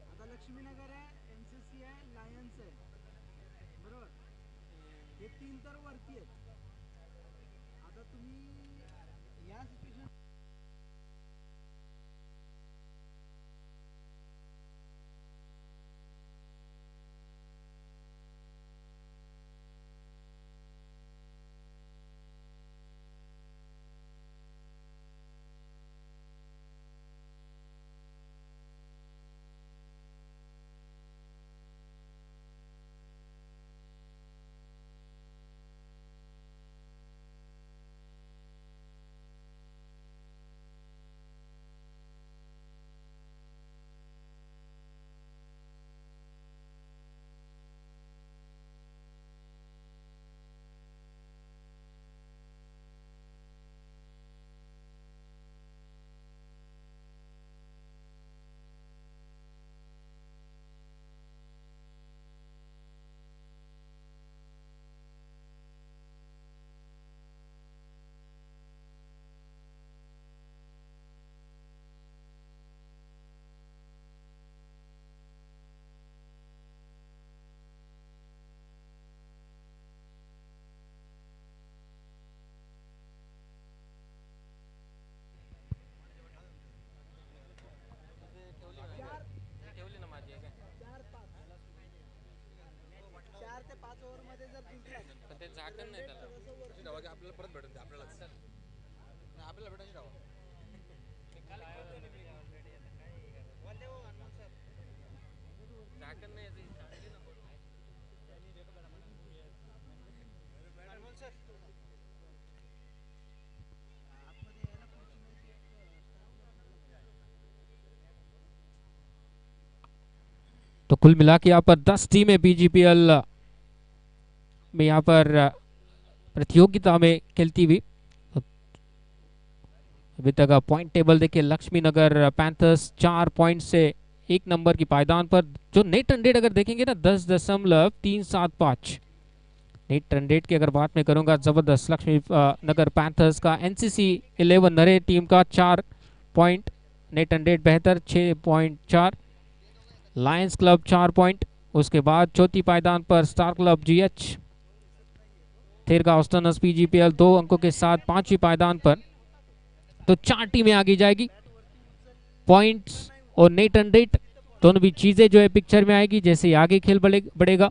आता लक्ष्मीनगर आहे, एनसीसी आहे, लायन्स आहे, बरोबर. हे तीन तर वरती आहेत. आता तुम्ही या सिच्युएशन चार ते पाच ओव्हर मध्ये जर जिंकला ते झाकण नाही त्याला आपल्याला परत भेटून द्या आपल्याला भेटायची डावा झाकण नाही तो कुल मिला के यहाँ पर 10 टीमें बीजीपीएल में यहाँ पर प्रतियोगिता में खेलती हुई। अभी तक पॉइंट टेबल देखिए लक्ष्मी नगर पैंथर्स 4 पॉइंट से 1 नंबर की पायदान पर। जो नेट रन रेट अगर देखेंगे ना 10.375 नेट रन रेट की अगर बात मैं करूंगा जबरदस्त लक्ष्मी नगर पैंथर्स का। एनसीसी 11 नरे टीम का 4 पॉइंट नेट रन रेट बेहतर 6.4। Lions club 4 point. उसके बाद चौथी पायदान पर स्टार क्लब जीएच थेरगा ऑस्टनस पीजीपीएल 2 अंकों के साथ 5वीं पायदान पर। तो 4 टीमें आगे जाएगी। पॉइंट्स और नेट रन रेट दोनों भी चीजें जो है पिक्चर में आएगी जैसे आगे खेल बढ़ेगा।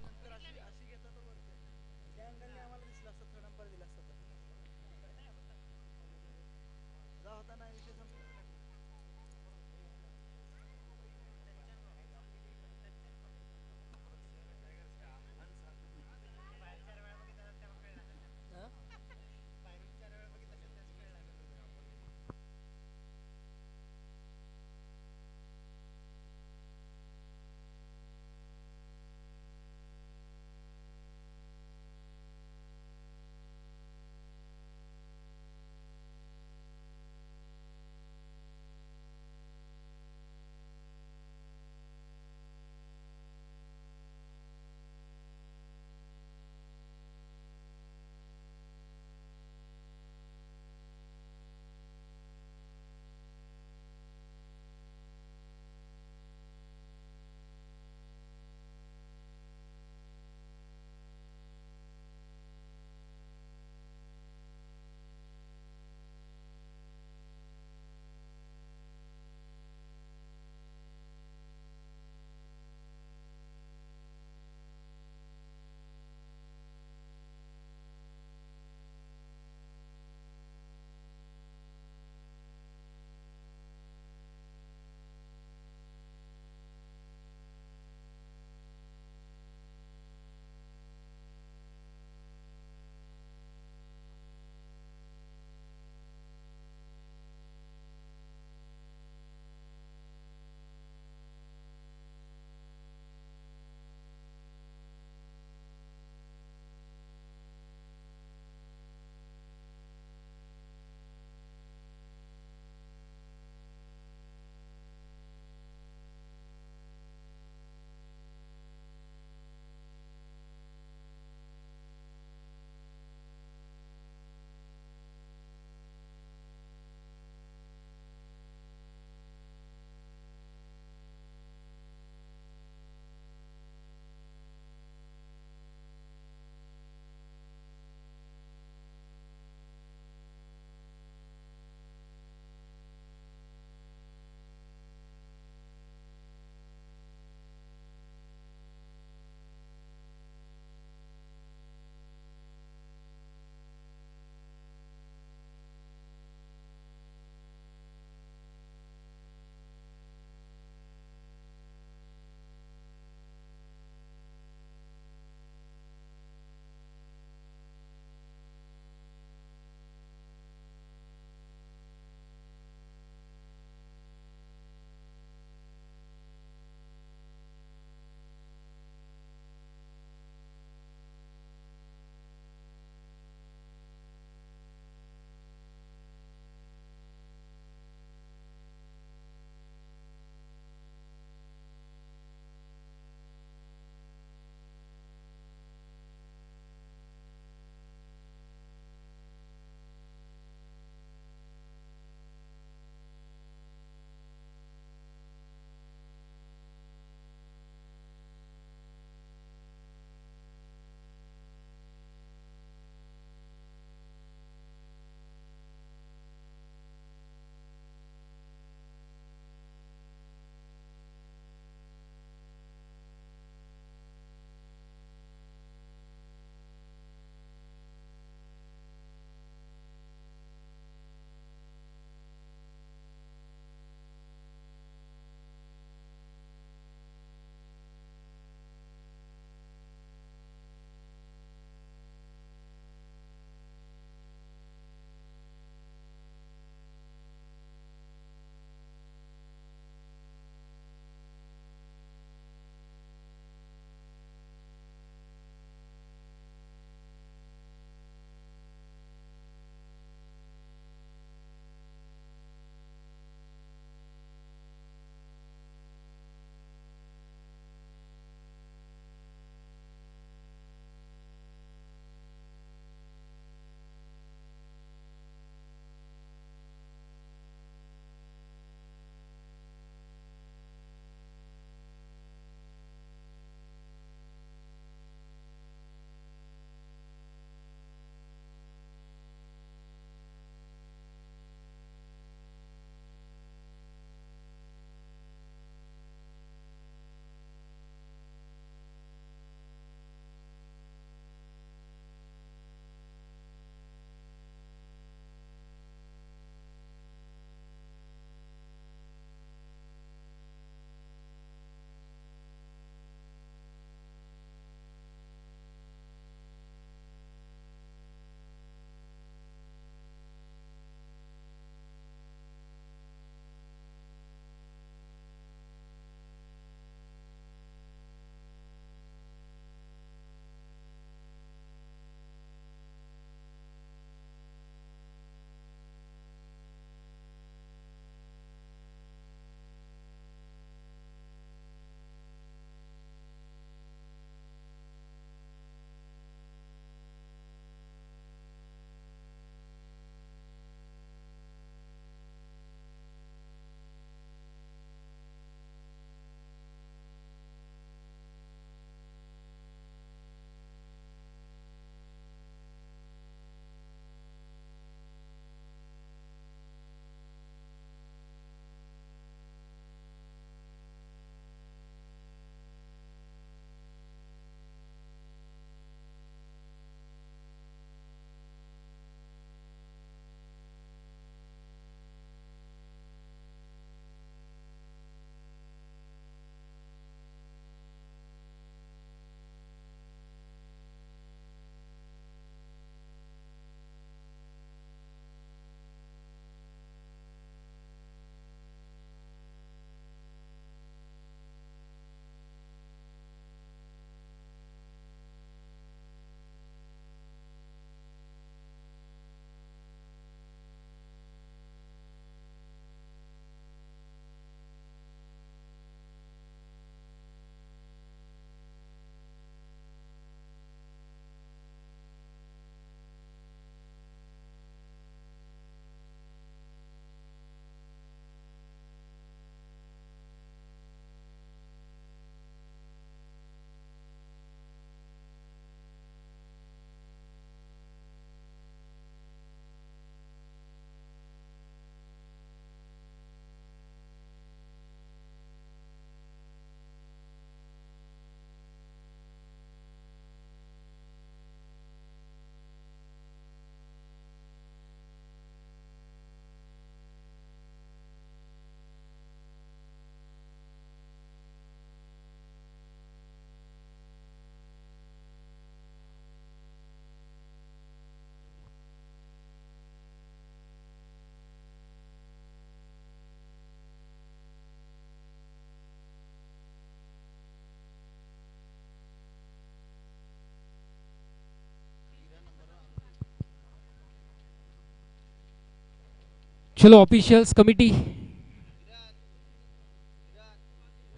चलो ऑफिशियल्स कमिटी,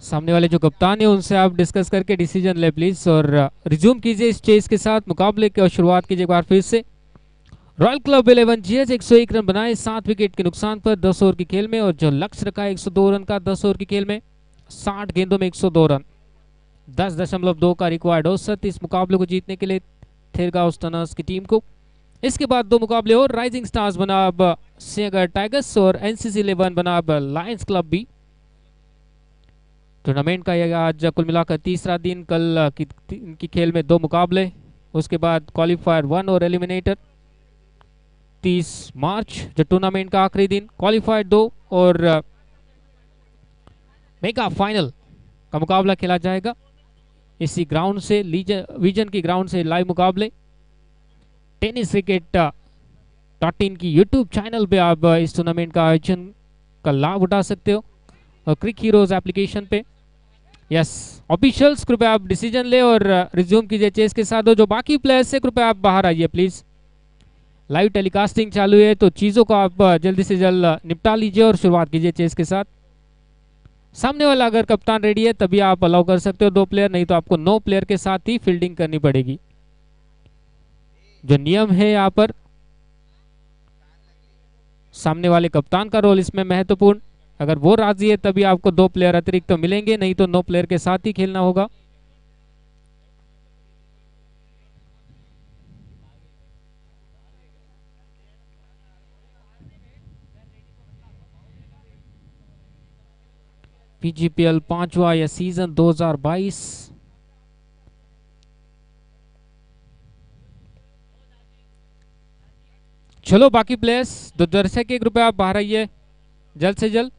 सामने वाले जो कप्तान है उनसे आप डिस्कस करके डिसीजन ले प्लीज, और रिज्यूम कीजिए इस चेस के साथ मुकाबले की और शुरुआत कीजिए एक बार फिर से। रॉयल क्लब 11 जीएच 101 रन बनाए 7 विकेट के नुकसान पर 10 ओवर की खेल में, और जो लक्ष्य रखा है 102 रन का 10 ओवर की खेल में, 60 गेंदों में 102 रन, 10.2 का रिक्वायर्ड औसत इस मुकाबले को जीतने के लिए थेरगांव स्टनर्स की टीम को। इसके बाद 2 मुकाबले और, राइजिंग स्टार्स बना अब सिंहगढ़ टाइगर्स और एनसीसी 11 बना अब लायंस क्लब बी। टूर्नामेंट का यह आज कुल मिलाकर तीसरा दिन, कल की खेल में 2 मुकाबले, उसके बाद क्वालिफायर 1 और एलिमिनेटर। 30 मार्च जो टूर्नामेंट का आखिरी दिन, क्वालिफायर 2 और मेगा फाइनल का मुकाबला खेला जाएगा इसी ग्राउंड से, विजन की ग्राउंड से लाइव मुकाबले। टेनिस क्रिकेट .in की यूट्यूब चैनल पे आप इस टूर्नामेंट का आयोजन का लाभ उठा सकते हो, और क्रिक हीरोज एप्लीकेशन पे। यस ऑफिशियल्स कृपया आप डिसीजन ले और रिज्यूम कीजिए चेस के साथ। जो बाकी प्लेयर्स से कृपया आप बाहर आइए प्लीज, लाइव टेलीकास्टिंग चालू है तो चीजों को आप जल्दी से जल्द निपटा लीजिए और शुरुआत कीजिए चेस के साथ। सामने वाला अगर कप्तान रेडी है तभी आप अलाउ कर सकते हो 2 प्लेयर, नहीं तो आपको 9 प्लेयर के साथ ही फील्डिंग करनी पड़ेगी। जो नियम है यहाँ पर, सामने वाले कप्तान का रोल इसमें महत्वपूर्ण, अगर वो राजी है तभी आपको 2 प्लेयर अतिरिक्त तो मिलेंगे, नहीं तो 9 प्लेयर के साथ ही खेलना होगा। पीजीपीएल 5वां या सीजन 2022। चलो बाकी प्लेयर्स, 2 दर्शक के रुपए आप बाहर आइए जल्द से जल्द।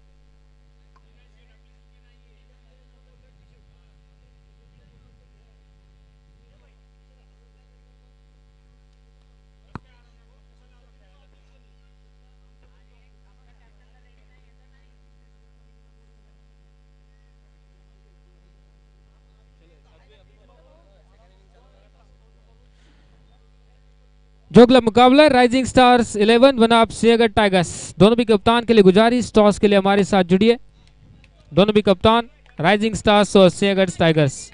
जो अगला मुकाबला है राइजिंग स्टार्स 11 बनाम सिंहगढ़ टाइगर्स, दोनों भी कप्तान के लिए गुजारिश टॉस के लिए हमारे साथ जुड़िए। दोनों भी कप्तान राइजिंग स्टार्स और सिंहगढ़ टाइगर्स।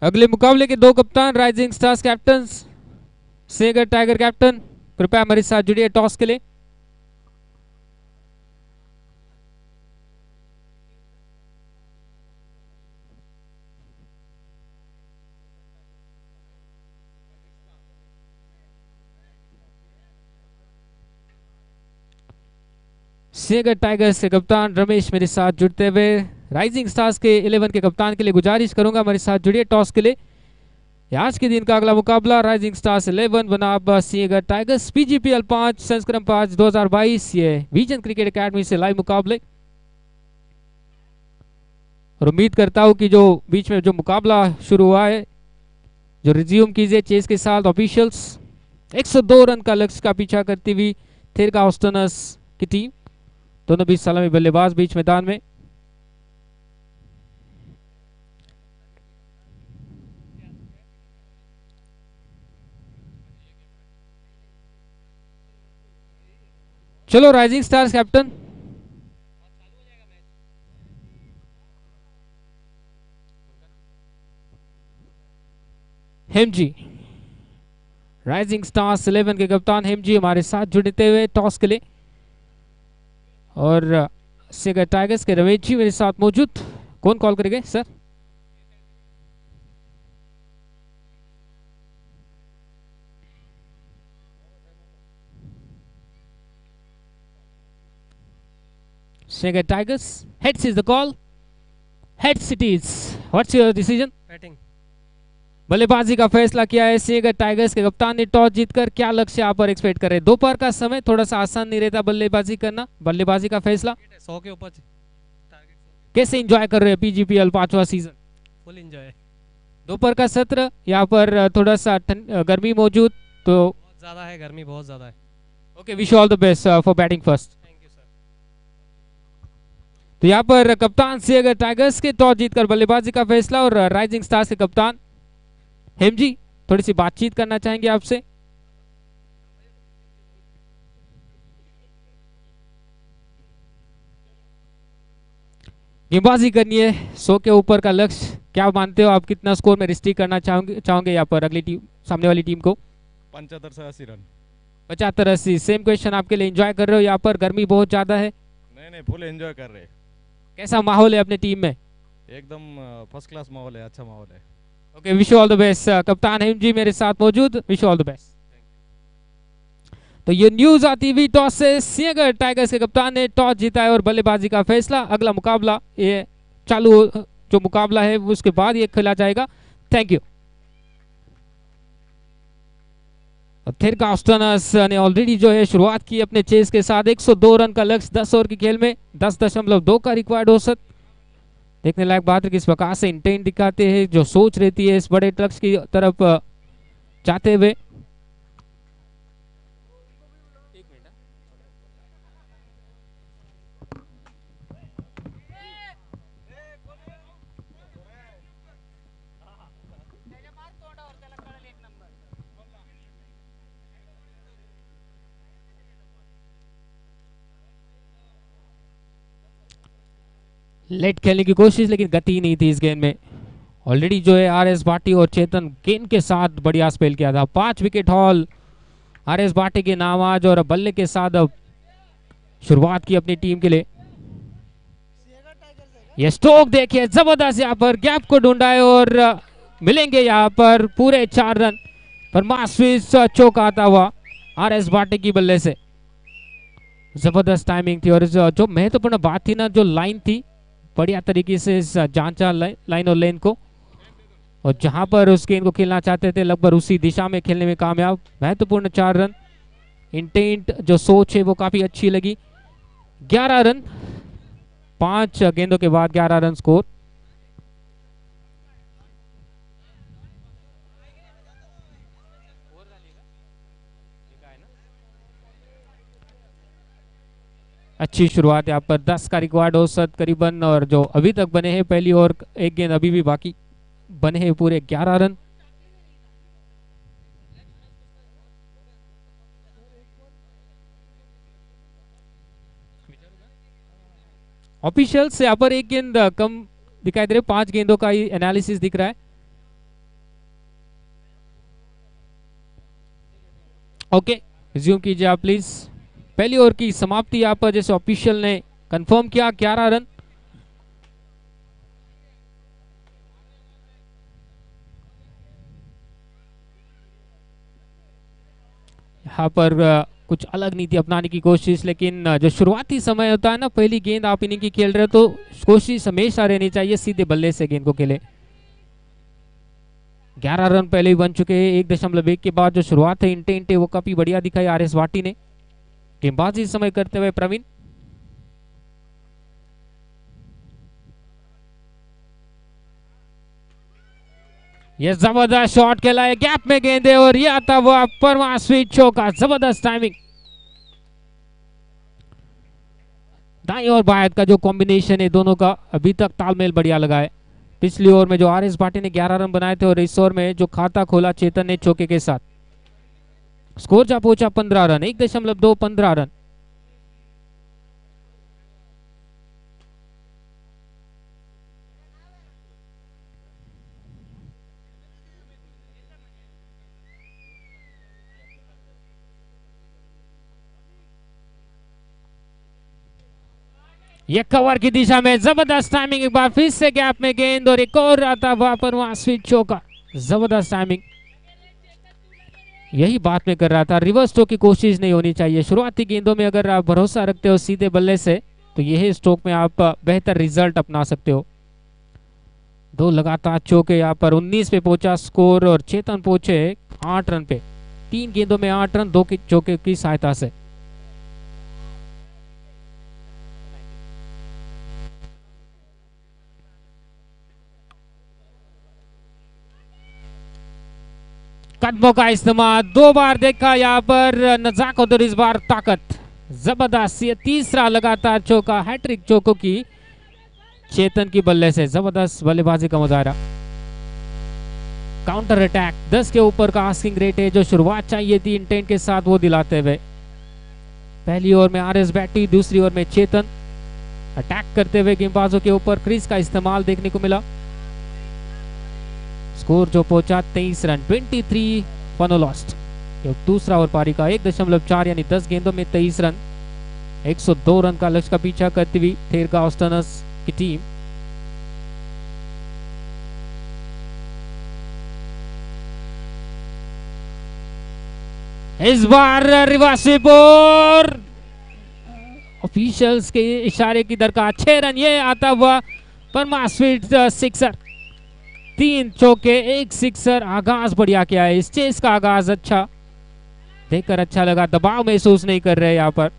अगले मुकाबले के 2 कप्तान rising stars captain, Sinhagad tiger captain, कृपया हमारे साथ जुड़िए टॉस के लिए। सिंहगढ़ टाइगर्स के कप्तान रमेश मेरे साथ जुड़ते हुए, राइजिंग स्टार्स के 11 के कप्तान के लिए गुजारिश करूंगा हमारे साथ जुड़िए टॉस के लिए। आज के दिन का अगला मुकाबला राइजिंग स्टार्स 11 बनाम सिंहगढ़ टाइगर्स, पीजीपीएल 5 संस्करण 5 2022, ये विजन क्रिकेट एकेडमी से लाइव मुकाबले। और उम्मीद करता हूं कि जो बीच में जो मुकाबला शुरू हुआ है, जो रिज्यूम कीजिए चेस के साथ ऑफिशियल्स। 102 रन का लक्ष्य का पीछा करती हुई थेरगांव स्टनर्स की टीम, दोनों भी सलामी बल्लेबाज बीच मैदान में। चलो rising stars captain, Hemji, rising stars 11 के कप्तान हेमजी हमारे साथ जुड़ते हुए टॉस के लिए। और सिंहगढ़ टाइगर्स के रमेश जी मेरे साथ मौजूद। कौन कॉल करेंगे sir? Sinhagad tigers, heads is the call, heads it is. What's your decision? Batting. बल्लेबाजी का फैसला किया है सिंहगढ़ टाइगर्स के कप्तान ने टॉस जीतकर। क्या लक्ष्य यहाँ पर एक्सपेक्ट कर रहे हैं? दोपहर का समय थोड़ा सा आसान नहीं रहता बल्लेबाजी करना, बल्लेबाजी का फैसला 100 के ऊपर कैसे एंजॉय कर रहे हैं पीजीपीएल 5वां सीजन? Full enjoy. दोपहर का सत्र, यहाँ पर थोड़ा सा गर्मी मौजूद, तो बहुत ज़्यादा है, गर्मी बहुत ज़्यादा है। Okay, wish you all the best for batting first. Thank you sir. तो यहाँ पर कप्तान सियागर टाइगर्स के टॉस जीतकर बल्लेबाजी का फैसला, और राइजिंग स्टार्स के कप्तान हेम जी थोड़ी सी बातचीत करना चाहेंगे आपसे। गेंदबाजी करनी है 100 के ऊपर का लक्ष्य, क्या मानते हो आप कितना स्कोर में रिस्ट्रिक्ट करना चाहोगे यहाँ पर अगली टीम, सामने वाली टीम को? 75 से 80 रन। 75-80। सेम क्वेश्चन आपके लिए। एंजॉय कर रहे हो? यहाँ पर गर्मी बहुत ज्यादा है। नहीं फुल एंजॉय कर रहे हैं। कैसा माहौल है अपने टीम में? एकदम फर्स्ट क्लास माहौल है, अच्छा माहौल है। Okay, wish you all the best. कप्तान हेम जी मेरे साथ मौजूद, wish you all the best. तो ये न्यूज आती हुई टॉस से सियागर टाइगर्स के कप्तान ने टॉस जीता है और बल्लेबाजी का फैसला। अगला मुकाबला, ये चालू जो मुकाबला है उसके बाद ये खेला जाएगा। Thank you. थिरकास्टनर्स ने ऑलरेडी जो है शुरुआत की अपने चेस के साथ। 102 रन का लक्ष्य 10 ओवर की खेल में, 10.2 का रिक्वायर्ड औसत। देखने लायक बात है किस प्रकार से इंटेंट दिखाते हैं, जो सोच रहती है इस बड़े लक्ष्य की तरफ जाते हुए। लेट खेलने की कोशिश, लेकिन गति नहीं थी इस गेंद में। ऑलरेडी जो है आरएस भाटी और चेतन गेंद के साथ बढ़िया स्पेल किया था। 5 विकेट हॉल आरएस भाटी के नाम आज, और बल्ले के साथ अब शुरुआत की अपनी टीम के लिए। ये स्ट्रोक देखिए जबरदस्त, यहाँ पर गैप को ढूंढा है और मिलेंगे यहाँ पर पूरे 4 रन पर मास्विस चौका आता हुआ आरएस भाटी की बल्ले से। जबरदस्त टाइमिंग थी, और जो महत्वपूर्ण बात थी ना, जो लाइन थी बढ़िया तरीके से जांचा लाइन और लेन को, और जहां पर उस गेंद को खेलना चाहते थे लगभग उसी दिशा में खेलने में कामयाब। महत्वपूर्ण 4 रन। इंटेंट जो सोच है वो काफी अच्छी लगी। 11 रन, 5 गेंदों के बाद 11 रन स्कोर। अच्छी शुरुआत यहाँ पर। 10 का रिक्वायर्ड औसत करीबन, और जो अभी तक बने हैं पहली ओवर 1 गेंद अभी भी बाकी, बने हैं पूरे 11 रन। ऑफिशियल से यहाँ पर 1 गेंद कम दिखाई दे रहे, 5 गेंदों का ही एनालिसिस दिख रहा है। ओके, रिज्यूम कीजिए आप प्लीज। पहली ओवर की समाप्ति यहाँ पर जैसे ऑफिशियल ने कंफर्म किया, 11 रन। यहाँ पर कुछ अलग नीति अपनाने की कोशिश, लेकिन जो शुरुआती समय होता है ना, पहली गेंद आप इनिंग की खेल रहे हो तो कोशिश हमेशा रहनी चाहिए सीधे बल्ले से गेंद को खेले। 11 रन पहले ही बन चुके हैं। 1.1 के बाद जो शुरुआत है इंटेंट है वो काफी बढ़िया दिखाई आरएस भाटी ने। गेंदबाजी समय करते हुए प्रवीण, ये जबरदस्त शॉट खेला है, गैप में गेंदे, और ये आता हुआ परमा स्वीट चौका। जबरदस्त टाइमिंग। दाई और बाएं का जो कॉम्बिनेशन है दोनों का अभी तक तालमेल बढ़िया लगा है। पिछली ओवर में जो आरएस भाटी ने 11 रन बनाए थे, और इस ओवर में जो खाता खोला चेतन ने चौके के साथ, स्कोर जा पहुंचा 15 रन। 1.2 15 रन। ये कवर की दिशा में जबरदस्त टाइमिंग, एक बार फिर से गैप में गेंद, और एक और आता वहां पर वहां स्वीट चौका। जबरदस्त टाइमिंग। यही बात में कर रहा था, रिवर्स स्ट्रोक की कोशिश नहीं होनी चाहिए। शुरुआती गेंदों में अगर आप भरोसा रखते हो सीधे बल्ले से, तो यही स्ट्रोक में आप बेहतर रिजल्ट अपना सकते हो। 2 लगातार चौके यहाँ पर। 19 पे पहुंचा स्कोर, और चेतन पहुंचे 8 रन पे। 3 गेंदों में 8 रन, 2 चौके की सहायता से। कदमों का इस्तेमाल 2 बार देखा यहाँ पर नजाकत और इस बार ताकत। जबरदस्त, ये तीसरा लगातार चौका, हैट्रिक चौकों की चेतन की बल्ले से। जबरदस्त बल्लेबाजी का मुजाहरा। काउंटर अटैक 10 के ऊपर का आस्किंग रेट है, जो शुरुआत चाहिए थी इंटेंट के साथ वो दिलाते हुए। पहली ओवर में आरएस बैटी, दूसरी ओवर में चेतन अटैक करते हुए गेंदबाजों के ऊपर क्रीज का इस्तेमाल देखने को मिला। स्कोर जो पहुंचा 23 रन, 23 फॉर नो लॉस्ट। दूसरा ओवर पारी का 1.4 यानी 10 गेंदों में 23 रन, 102 रन का लक्ष्य का पीछा करती हुई थेरगा ऑस्टनर्स की टीम। इस बार रिवर्सिव और ऑफिशियल्स के इशारे की दरकार 6 रन, ये आता हुआ परमा स्वीट सिक्सर। 3 चौके 1 सिक्सर। आगाज बढ़िया किया है, इस चेस का आगाज अच्छा देखकर अच्छा लगा। दबाव महसूस नहीं कर रहे यहाँ पर।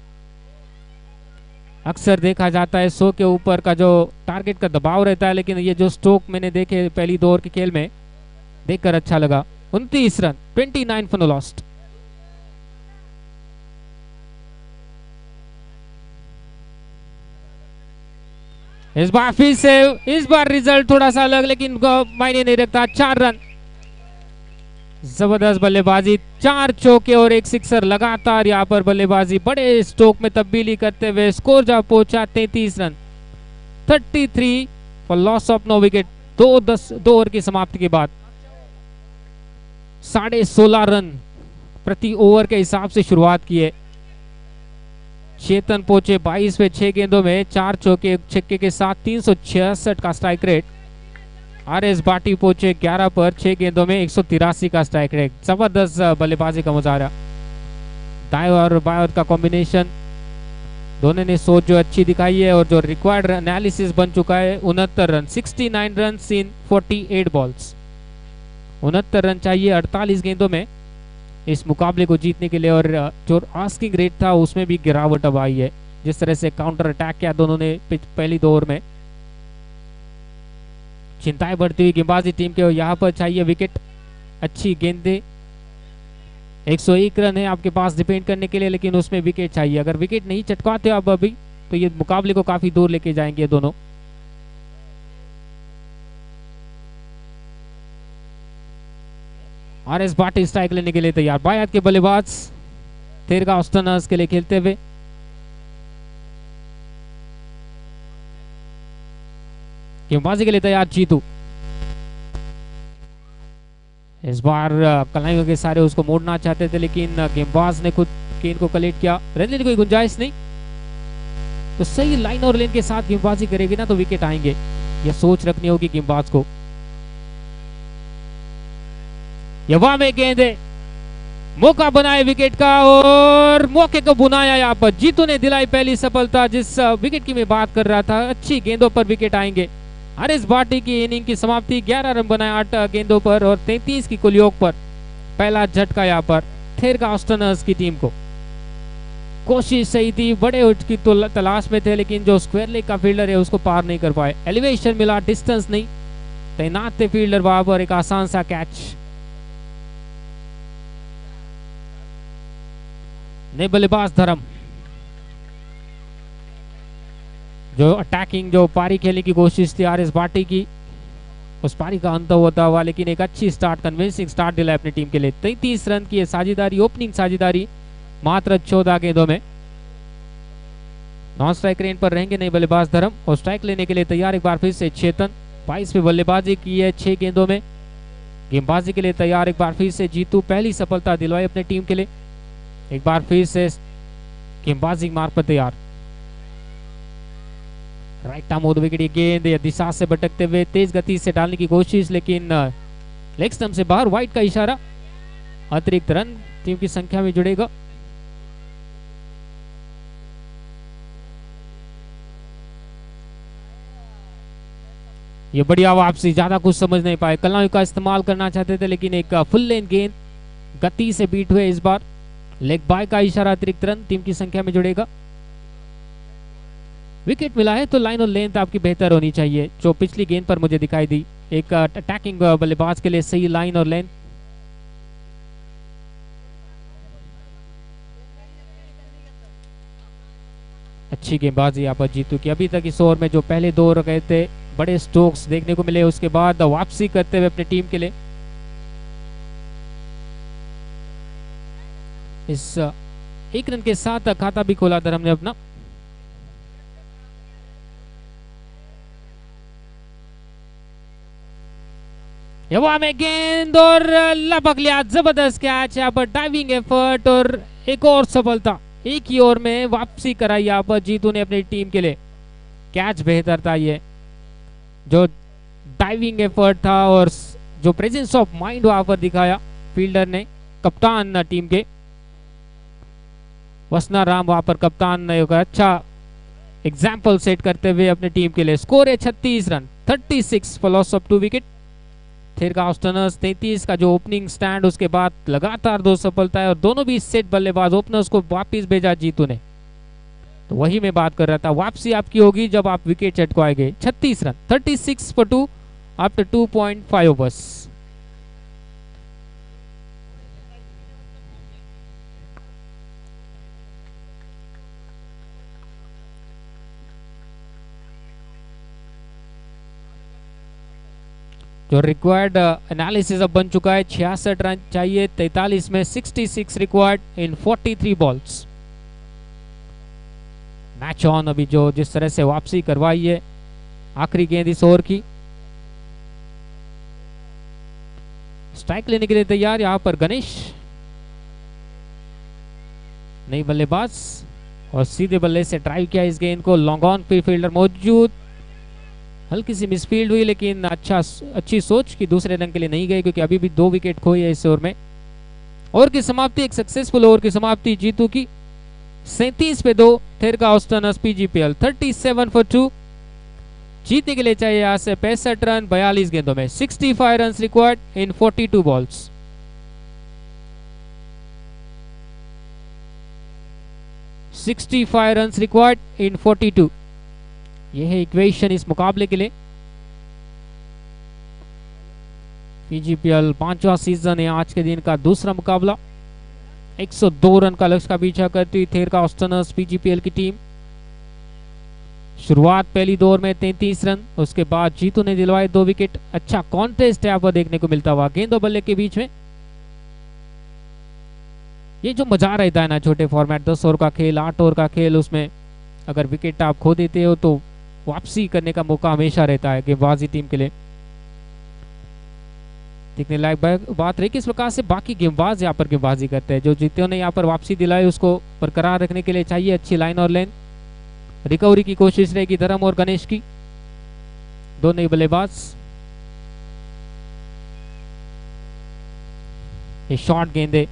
अक्सर देखा जाता है 100 के ऊपर का जो टारगेट का दबाव रहता है, लेकिन ये जो स्ट्रोक मैंने देखे पहली 2 ओवर के खेल में देखकर अच्छा लगा। 29 रन, 29 फॉर नो लॉस्ट। इस बार फिर से, इस बार रिजल्ट थोड़ा सा अलग, लेकिन मायने नहीं रखता। 4 रन। जबरदस्त बल्लेबाजी, 4 चौके और 1 सिक्सर लगातार यहाँ पर बल्लेबाजी बड़े स्ट्रोक में तब्दीली करते हुए स्कोर जा पहुंचा 33 run, 33 for loss of 9 wicket. 2 over की समाप्ति के बाद 16.5 रन प्रति ओवर के हिसाब से शुरुआत की है। चेतन पहुंचे 22 पे 6 गेंदों में 4 चौके 1 छक्के के साथ 366 का स्ट्राइक रेट। आरएस बाटी पहुंचे 11 पर 6 गेंदों में 183 का स्ट्राइक रेट। जबरदस्त बल्लेबाजी का मुजाहरा। दाएं और बाएं ओर का कॉम्बिनेशन, दोनों ने सोच जो अच्छी दिखाई है और जो रिक्वायर्ड एनालिसिस बन चुका है। 69 run, 69 run in 48 balls. 69 run चाहिए 48 गेंदों में इस मुकाबले को जीतने के लिए, और जो आस्किंग रेट था उसमें भी गिरावट अब आई है। जिस तरह से काउंटर अटैक किया दोनों ने पहली 2 ओवर में, चिंताएं बढ़ती हुई गेंदबाजी टीम के। यहाँ पर चाहिए विकेट, अच्छी गेंदें। 101 रन है आपके पास डिपेंड करने के लिए, लेकिन उसमें विकेट चाहिए। अगर विकेट नहीं चटकाते आप अभी, तो ये मुकाबले को काफी दूर लेके जाएंगे दोनों। आरएस बाटी स्ट्राइक लेने के लिए तैयार। बाएं हाथ के बल्लेबाज थेरगा ऑस्टनर्स के लिए खेलते हुए। गेंदबाजी के लिए तैयार जीतू। इस बार कलाइयों के सारे उसको मोड़ना चाहते थे, लेकिन गेंदबाज ने खुद गेंद को कलेक्ट किया। रन लेने की कोई गुंजाइश नहीं, तो सही लाइन और लेन के साथ गेंदबाजी करेगी ना तो विकेट आएंगे। यह सोच रखनी होगी गेंदबाज को। यवा में गेंद है, मौका बनाए विकेट का और मौके को बुनाया। यहाँ पर जीतू ने दिलाई पहली सफलता। जिस विकेट की मैं बात कर रहा था, अच्छी गेंदों पर विकेट आएंगे। आरएस बाटी की इनिंग की समाप्ति, 11 रन बनाए 8 गेंदों पर और 33 की कुल योग पर। पहला झटका यहाँ पर थेरगा ऑस्टनर्स की टीम को। कोशिश सही थी, बड़े उठ की तलाश में थे, लेकिन जो स्क्वायर लेग का फील्डर है उसको पार नहीं कर पाए। एलिवेशन मिला, डिस्टेंस नहीं। तैनात थे फील्डर वहां पर, एक आसान सा कैच। ने बल्लेबाज धर्म, जो अटैकिंग जो पारी खेलने की कोशिश थी आरएस बाटी की, उस पारी का अंत होता हुआ, लेकिन एक अच्छी स्टार्ट, कन्विंसिंग स्टार्ट दिला अपनी टीम के लिए। 33 रन की साझेदारी, ओपनिंग साझेदारी मात्र 14 गेंदों में। नॉन स्ट्राइक रेंज पर रहेंगे नए बल्लेबाज धर्म, और स्ट्राइक लेने के लिए तैयार एक बार फिर से चेतन। 22 पे बल्लेबाजी की है 6 गेंदों में। गेंदबाजी के लिए तैयार एक बार फिर से जीतू, पहली सफलता दिलवाई अपनी टीम के लिए। एक बार फिर से गेंदबाजी मार्ग पर तैयार। Right arm of the wicket, गेंद या दिशा से भटकते हुए तेज गति से डालने की कोशिश, लेकिन लेग स्टंप से बाहर। वाइड का इशारा, अतिरिक्त रन टीम की संख्या में जुड़ेगा। ये बढ़िया वापसी, ज्यादा कुछ समझ नहीं पाए। कलाइयों का इस्तेमाल करना चाहते थे, लेकिन एक फुल लेन गेंद गति से बीट हुए। इस बार लेग बाय का इशारा, अतिरिक्त रन टीम की संख्या में जुड़ेगा। विकेट मिला है तो लाइन और लेंथ आपकी बेहतर होनी चाहिए, जो पिछली गेंद पर मुझे दिखाई दी। एक अटैकिंग बल्लेबाज के लिए सही लाइन और लेंथ। अच्छी गेंदबाजी यहाँ पर जीतू की। अभी तक इस ओवर में जो पहले 2 ओवर गए थे बड़े स्ट्रोक्स देखने को मिले, उसके बाद वापसी करते हुए अपनी टीम के लिए इस 1 रन के साथ खाता भी खोला धर्म ने अपना। हवा में गेंद और लपक लिया, जबरदस्त कैच यहाँ पर, डाइविंग एफर्ट और एक और सफलता। एक ही ओवर में वापसी कराई यहाँ पर जीतू ने अपनी टीम के लिए। कैच बेहतर था, ये जो डाइविंग एफर्ट था और जो प्रेजेंस ऑफ माइंड वहां पर दिखाया फील्डर ने, कप्तान टीम के वसना राम वहां पर कप्तान ने अच्छा एग्जाम्पल सेट करते हुए अपनी टीम के लिए। स्कोर है 36 run, 36 for loss of 2 wicket. Thirka ऑस्टनर्स 33 का जो ओपनिंग स्टैंड, उसके बाद लगातार 2 सफलताएं और दोनों भी सेट बल्लेबाज ओपनर्स को वापस भेजा जीतू ने। तो वही मैं बात कर रहा था, वापसी आपकी होगी जब आप विकेट चटकाएंगे। 36 रन, 36 फॉर 2 आफ्टर 2.5 ओवर्स। जो रिक्वायर्ड एनालिसिस अब बन चुका है, 66 रन चाहिए 43 में, 66 required in 43 balls. Match on. अभी जो जिस तरह से वापसी करवाई है, आखिरी गेंद इस ओवर की, स्ट्राइक लेने के लिए तैयार यहां पर गणेश, नई बल्लेबाज, और सीधे बल्ले से ड्राइव किया इस गेंद को। लॉन्ग ऑन पे फील्डर मौजूद, हल्की सी मिसफील्ड हुई लेकिन अच्छी सोच कि दूसरे रन के लिए नहीं गए, क्योंकि अभी भी 2 विकेट खोई है इस ओवर में। ओवर की समाप्ति, एक सक्सेसफुल ओवर की समाप्ति जीतू की। 37 पे 2 थिरका ऑस्टनर्स पीजीपीएल 37 फॉर 2। जीतने के लिए चाहिए यहां से 65 रन 42 गेंदों में, 65 run required in 42 balls. Run required in 42। यह है इक्वेशन इस मुकाबले के लिए। पीजीपीएल 5वां सीजन है, आज के दिन का दूसरा मुकाबला। 102 रन का लक्ष्य का पीछा करती हुई थिरका ऑस्टनर्स पीजीपीएल की टीम। शुरुआत पहली 2 ओवर में 33 रन, उसके बाद जीतू ने दिलवाए 2 विकेट। अच्छा कॉन्टेस्ट यहाँ पर देखने को मिलता हुआ गेंद और बल्ले के बीच में। ये जो मजा रहता है ना छोटे फॉर्मेट, 10 ओवर का खेल, 8 ओवर का खेल, उसमें अगर विकेट आप खो देते हो तो वापसी करने का मौका हमेशा रहता है गेंदबाजी टीम के लिए। देखने लायक बात रही किस प्रकार से बाकी गेंदबाज यहाँ पर गेंदबाजी करते हैं। जो जीतों ने यहाँ पर वापसी दिलाई उसको बरकरार रखने के लिए चाहिए अच्छी लाइन और लेन। रिकवरी की कोशिश रहेगी धर्म और गणेश की, 2 नए बल्लेबाज। ये शॉर्ट गेंदे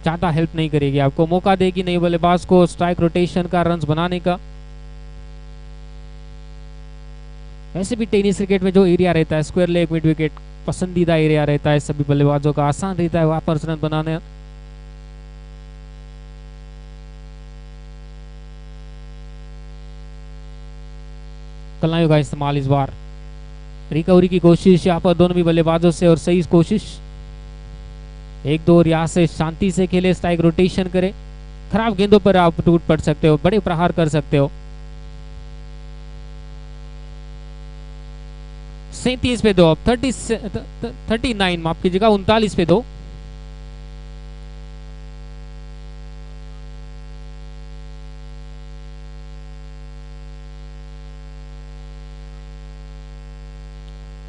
ज्यादा हेल्प नहीं करेगी, आपको मौका देगी नए बल्लेबाज को स्ट्राइक रोटेशन का, रन्स बनाने का। वैसे भी टेनिस क्रिकेट में जो एरिया रहता है स्क्वायर लेग मिड विकेट, पसंदीदा एरिया रहता है सभी बल्लेबाजों का, आसान रहता है वापस रन बनाने। कलाइयों का इस्तेमाल इस बार। रिकवरी की कोशिश यहाँ पर दोनों भी बल्लेबाजों से और सही कोशिश। 1-2 यहाँ से शांति से खेले, स्ट्राइक रोटेशन करे। खराब गेंदों पर आप टूट पड़ सकते हो, बड़े प्रहार कर सकते हो। 37 पे 2, 39 माफ कीजिएगा, 39 पे 2।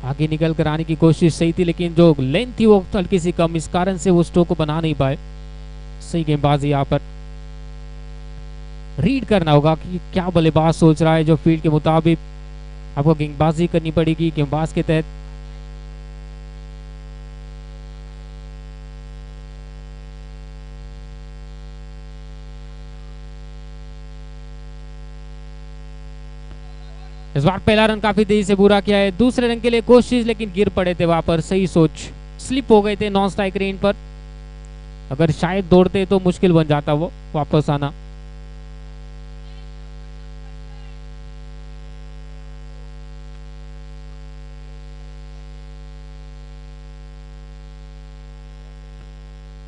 आगे निकल कर आने की कोशिश सही थी, लेकिन जो लेंथ थी वो हल्की सी कम, इस कारण से वो स्ट्रोक को बना नहीं पाए। सही गेंदबाजी यहाँ पर रीड करना होगा कि क्या बल्लेबाज सोच रहा है, जो फील्ड के मुताबिक आपको गेंदबाजी करनी पड़ेगी गेंदबाज के तहत। इस बार पहला रन काफी तेजी से पूरा किया है, दूसरे रन के लिए कोशिश लेकिन गिर पड़े थे वहां पर। सही सोच, स्लिप हो गए थे नॉन स्ट्राइक रेंज पर, अगर शायद दौड़ते तो मुश्किल बन जाता वो वापस आना।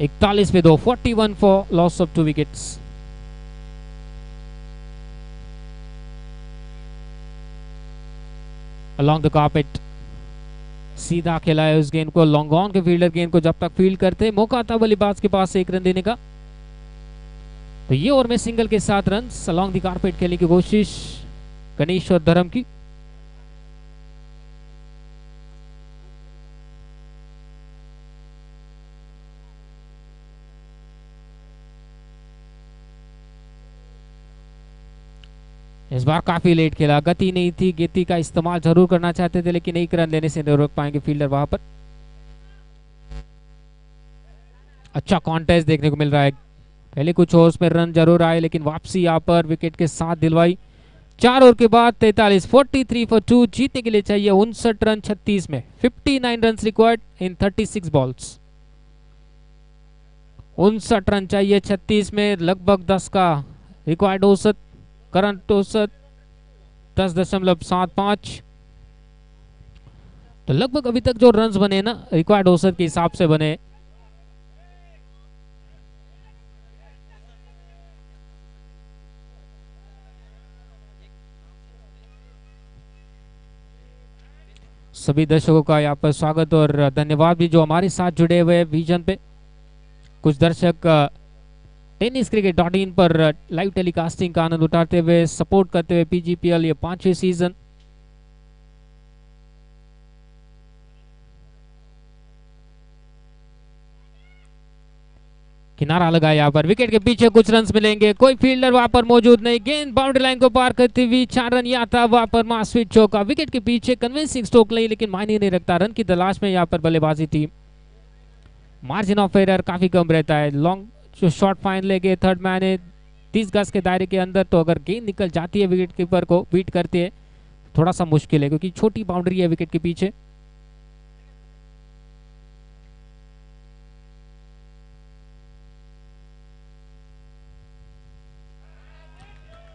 इकतालीस पे 2, 41 for loss of 2 wickets. along the carpet, सीधा खेला है उस गेंद को, लॉन्ग ऑन के फील्डर गेंद को जब तक फील्ड करते मौका था बल्लेबाज के पास 1 रन देने का। तो ये ओवर में सिंगल के 7 रन along the carpet खेलने की कोशिश गणेश और धर्म की। इस बार काफी लेट खेला, गति नहीं थी, गति का इस्तेमाल जरूर करना चाहते थे लेकिन 1 रन लेने से नहीं रोक पाएंगे फील्डर वहां पर। अच्छा कॉन्टेस्ट देखने को मिल रहा है, पहले कुछ ओवर्स में रन जरूर आए लेकिन वापसी यहाँ पर विकेट के साथ दिलवाई। 4 ओवर के बाद 43 फॉर 2 जीतने के लिए चाहिए 59 रन 36 में, 59 run required in 36 balls. 59 run चाहिए 36 में, लगभग 10 का रिक्वायर्ड औसत, करंट औसत 10.75। तो लगभग अभी तक जो रन्स बने ना रिक्वायर्ड औसत के हिसाब से बने। सभी दर्शकों का यहाँ पर स्वागत और धन्यवाद भी जो हमारे साथ जुड़े हुए हैं विजन पे। कुछ दर्शक tenniscricket.in पर लाइव टेलीकास्टिंग का आनंद उठाते हुए सपोर्ट करते हुए PGPL ये 5वें सीजन। किनारा लगा यहाँ पर, विकेट के पीछे कुछ रन्स मिलेंगे, कोई फील्डर वहां पर मौजूद नहीं, गेंद बाउंड्री लाइन को पार करती हुई 4 रन यहाँ था वहां पर मास्वीट चौका। विकेट के पीछे कन्विंसिंग स्ट्रोक नहीं लेकिन मायने नहीं रखता, रन की तलाश में यहाँ पर बल्लेबाजी थी। मार्जिन ऑफ एरर काफी कम रहता है, लॉन्ग जो शॉट फाइन लेके थर्ड मैन है 30 गज के दायरे के अंदर, तो अगर गेंद निकल जाती है विकेट कीपर को बीट करती है थोड़ा सा मुश्किल है क्योंकि छोटी बाउंड्री है विकेट के पीछे।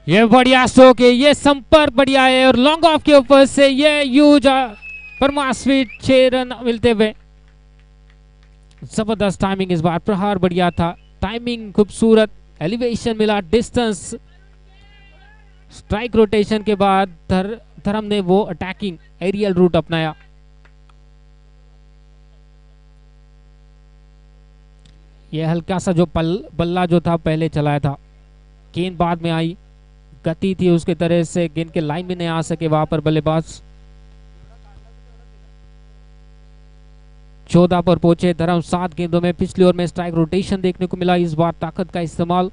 ये बढ़िया स्ट्रोक है, ये संपर्क बढ़िया है और लॉन्ग ऑफ के ऊपर से ये यूज परमास्वीट 6 रन मिलते हुए। जबरदस्त टाइमिंग इस बार, प्रहार बढ़िया था, टाइमिंग खूबसूरत, एलिवेशन मिला, डिस्टेंस। स्ट्राइक रोटेशन के बाद धर्म ने वो अटैकिंग एरियल रूट अपनाया। ये हल्का सा जो बल्ला जो था पहले चलाया था, गेंद बाद में आई, गति थी उसके तरह से गेंद के लाइन में नहीं आ सके वहां पर बल्लेबाज। 14 पर पहुंचे धर्म, 7 गेंदों में पिछली ओवर में स्ट्राइक रोटेशन देखने को मिला। इस बार ताकत का इस्तेमाल,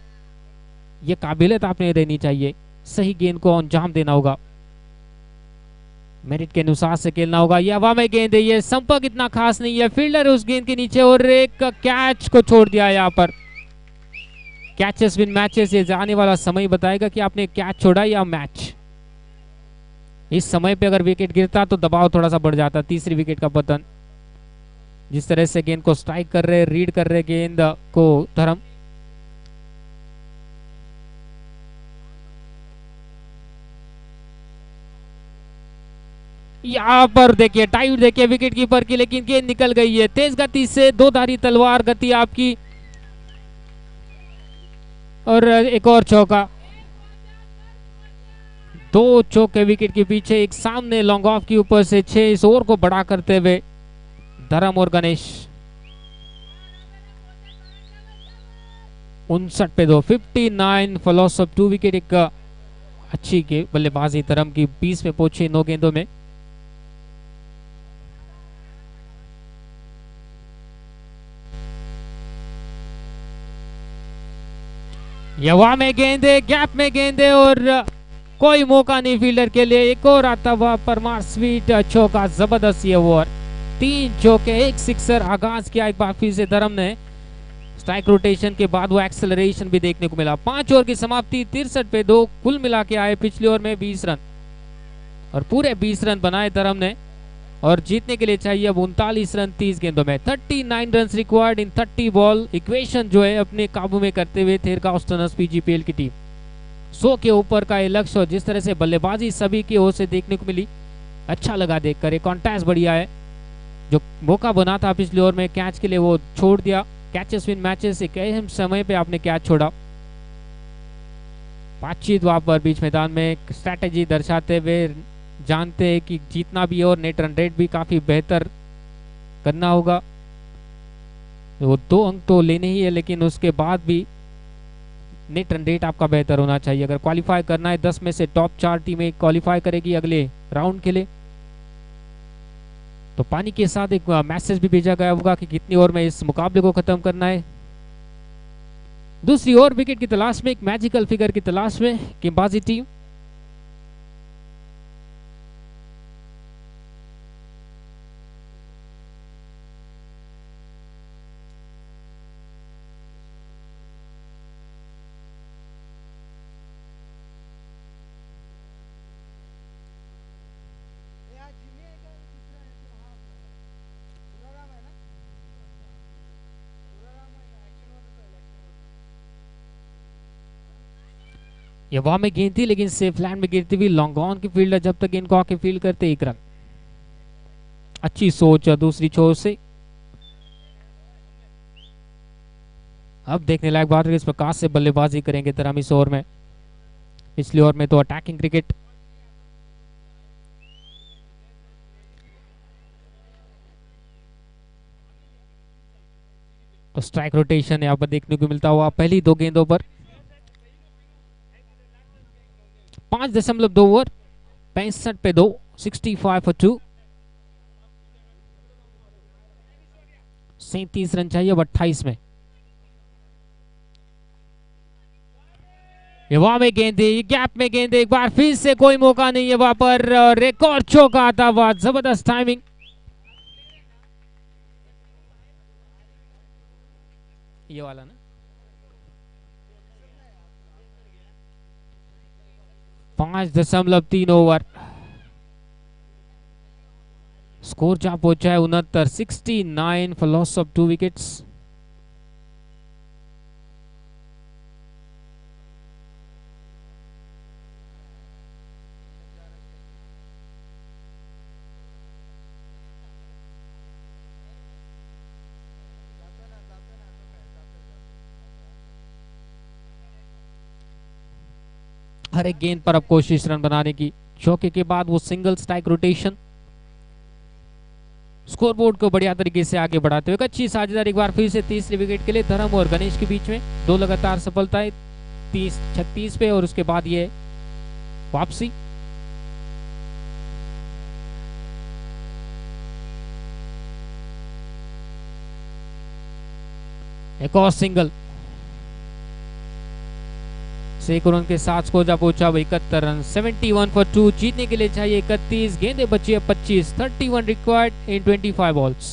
ये काबिलियत आपने रहनी चाहिए, सही गेंद को अंजाम देना होगा, मेरिट के अनुसार से खेलना होगा। यह हवा में गेंद है, ये संपर्क इतना खास नहीं है, फील्डर उस गेंद के नीचे और एक कैच को छोड़ दिया। यहाँ पर कैचेस विन मैचेस, ये आने वाला समय बताएगा कि आपने कैच छोड़ा या मैच। इस समय पे अगर विकेट गिरता तो दबाव थोड़ा सा बढ़ जाता, तीसरी विकेट का पतन। जिस तरह से गेंद को स्ट्राइक कर रहे, रीड कर रहे गेंद को धर्म। यहाँ पर देखिए टाइट देखिए विकेट कीपर की, लेकिन गेंद निकल गई है तेज गति से, 2 धारी तलवार गति आपकी। और एक और चौका, 2 चौके विकेट के पीछे, एक सामने लॉन्ग ऑफ के ऊपर से 6 इस ओवर को बड़ा करते हुए धर्म और गणेश। 59 पे 2, 59 फॉर लॉस ऑफ 2 विकेट। एक अच्छी के बल्लेबाजी धर्म की, 20 में पहुंचे 9 गेंदों में। यवा में गेंदे, गैप में गेंदे और कोई मौका नहीं फील्डर के लिए। एक और आता हुआ परमार स्वीट चौका, जबरदस्त ये ओवर, 3 चौके 1 सिक्सर आगाज किया एक बार फिर से धर्म ने। स्ट्राइक रोटेशन के बाद वो एक्सेलरेशन भी देखने को मिला। 5 ओवर की समाप्ति 63 पे 2, कुल मिला के आए पिछले ओवर में 20 रन और पूरे 20 रन बनाए धर्म ने और जीतने के लिए चाहिए अब 39 रन 30 गेंदों में। 39 run required in 30 ball. Equation जो है अपने काबू में करते हुए थेरकाउस्टनर्स PGPL की टीम 100 के ऊपर का ये लक्ष्य और जिस तरह से बल्लेबाजी सभी की ओर से देखने को मिली, अच्छा लगा देखकर। एक कॉन्टेस्ट बढ़िया है, जो मौका बना था पिछले ओवर में कैच के लिए वो छोड़ दिया। कैचेस विन मैचेस, एक अहम समय पे आपने कैच छोड़ा। बातचीत वहां पर बीच मैदान में स्ट्रैटेजी दर्शाते हुए जानते हैं कि जीतना भी है और नेट रन रेट भी काफी बेहतर करना होगा। वो 2 अंक तो लेने ही है, लेकिन उसके बाद भी नेट रन रेट आपका बेहतर होना चाहिए। अगर क्वालिफाई करना है, 10 में से टॉप 4 टीमें क्वालिफाई करेगी अगले राउंड के लिए। तो पानी के साथ एक मैसेज भी भेजा गया होगा कि कितनी ओवर में इस मुकाबले को खत्म करना है। दूसरी ओर विकेट की तलाश में, एक मैजिकल फिगर की तलाश में गेंदबाजी टीम। ये वहां में गेंद थी, लेकिन सेफ लैंड में गिरती हुई लॉन्ग ऑन की फील्डर जब तक गेंद को आके फील्ड करते 1 रन। अच्छी सोच दूसरी छोर से। अब देखने लायक बात है इस प्रकार से बल्लेबाजी करेंगे तरह इस ओवर में। पिछली ओवर में तो अटैकिंग क्रिकेट। तो स्ट्राइक रोटेशन यहाँ पर देखने को मिलता हुआ पहली 2 गेंदों पर। 5.2 ओवर, 65 पे 2, 65 for 2। 37 रन चाहिए अब 28 में। वहां में गेंदे, गैप में गेंदे, एक बार फिर से कोई मौका नहीं है वहां पर। रिकॉर्ड चौका आता हुआ, जबरदस्त टाइमिंग। ये वाला ना 5.3 ओवर, स्कोर जहां पहुंचा है 69, 69 फॉर लॉस ऑफ 2 विकेट्स। हर एक गेंद पर अब कोशिश रन बनाने की। चौके के बाद वो सिंगल स्ट्राइक रोटेशन स्कोरबोर्ड को बढ़िया तरीके से आगे बढ़ाते हुए अच्छी साझेदारी। एक बार फिर से तीसरे विकेट के लिए धर्म और गणेश के बीच में 2 लगातार सफलताएं 30-36 पे, और उसके बाद ये वापसी। एक और सिंगल एक रन के साथ स्कोर जा पहुंचा 71 रन। 71 for 2, जीतने के लिए चाहिए 31, गेंदे बची है 25। 31 रिक्वायर्ड इन 25 बॉल्स।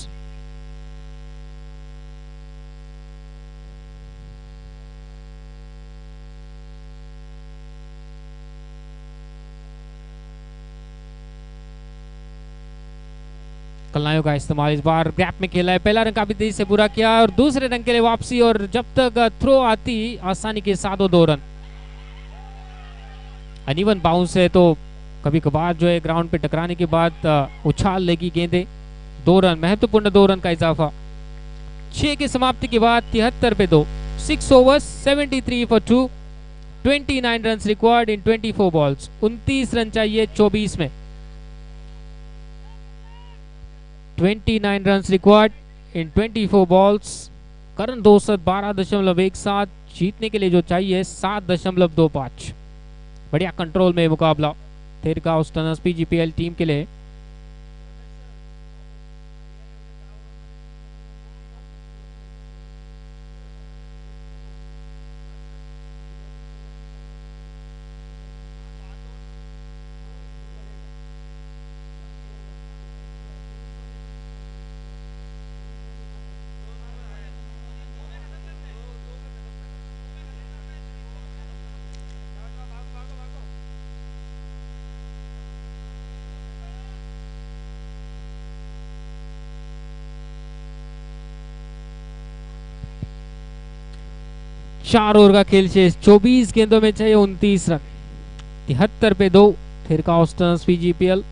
कलनायों का इस्तेमाल इस बार गैप में खेला है। पहला रन काफी तेजी से पूरा किया और दूसरे रन के लिए वापसी, और जब तक थ्रो आती आसानी के साथ 2 रन। अनइवन बाउंस है तो कभी कभार जो है ग्राउंड पे टकराने के बाद उछाल लेगी गेंदे। 2 रन, महत्वपूर्ण 2 रन का इजाफा। 6 की समाप्ति के बाद 73 पे 2, 6 overs 73 for 2, 29 run required in 24 balls. 29 run चाहिए 24 में। 29 रन रिक्वायर्ड इन 24 बॉल्स। करण औसत 12.17, जीतने के लिए जो चाहिए 7.25। बढ़िया कंट्रोल में मुकाबला थेरकाउस टनर्स पीजीपीएल टीम के लिए। चार ओवर का खेल शेष, 24 गेंदों में चाहिए 29 रन। 73 पे 2, थेरकाउस टनर्स पीजीपीएल।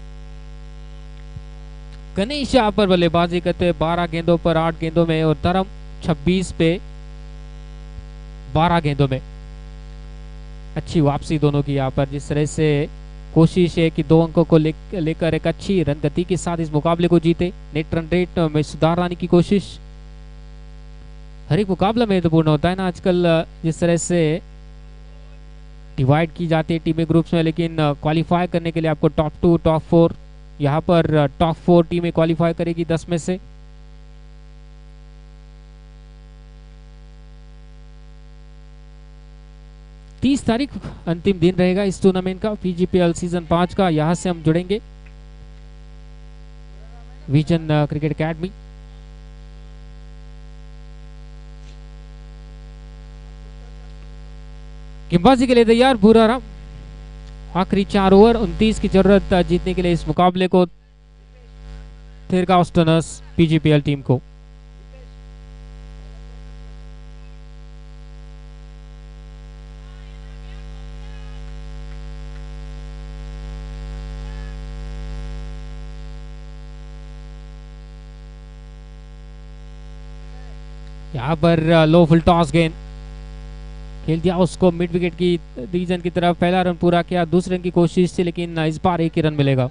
गणेश यहाँ पर बल्लेबाजी करते हैं 12 गेंदों पर 8 गेंदों में, और धर्म 26 पे 12 गेंदों में। अच्छी वापसी दोनों की यहाँ पर, जिस तरह से कोशिश है कि 2 अंकों को लेकर एक अच्छी रन गति के साथ इस मुकाबले को जीते। नेट रन रेट में सुधार लाने की कोशिश हर एक मुकाबला महत्वपूर्ण होता है ना आजकल, जिस तरह से डिवाइड की जाती है टीमें ग्रुप्स में, लेकिन क्वालिफाई करने के लिए आपको टॉप 2 टॉप 4, यहाँ पर टॉप 4 टीमें क्वालिफाई करेगी 10 में से। तारीख अंतिम दिन रहेगा इस टूर्नामेंट का, पीजीपीएल सीजन 5 का। यहां से हम जुड़ेंगे विजन क्रिकेट एकेडमी। गेंदबाजी के लिए तैयार भूराराम। आखिरी 4 ओवर 29 की जरूरत जीतने के लिए इस मुकाबले को थिरगाउस्टनर्स पीजीपीएल टीम को। यहाँ पर लो फुल टॉस गेंद खेल दिया उसको मिड विकेट की रीजन की तरफ। पहला रन पूरा किया, दूसरे रन की कोशिश थी, लेकिन इस बार एक ही रन मिलेगा।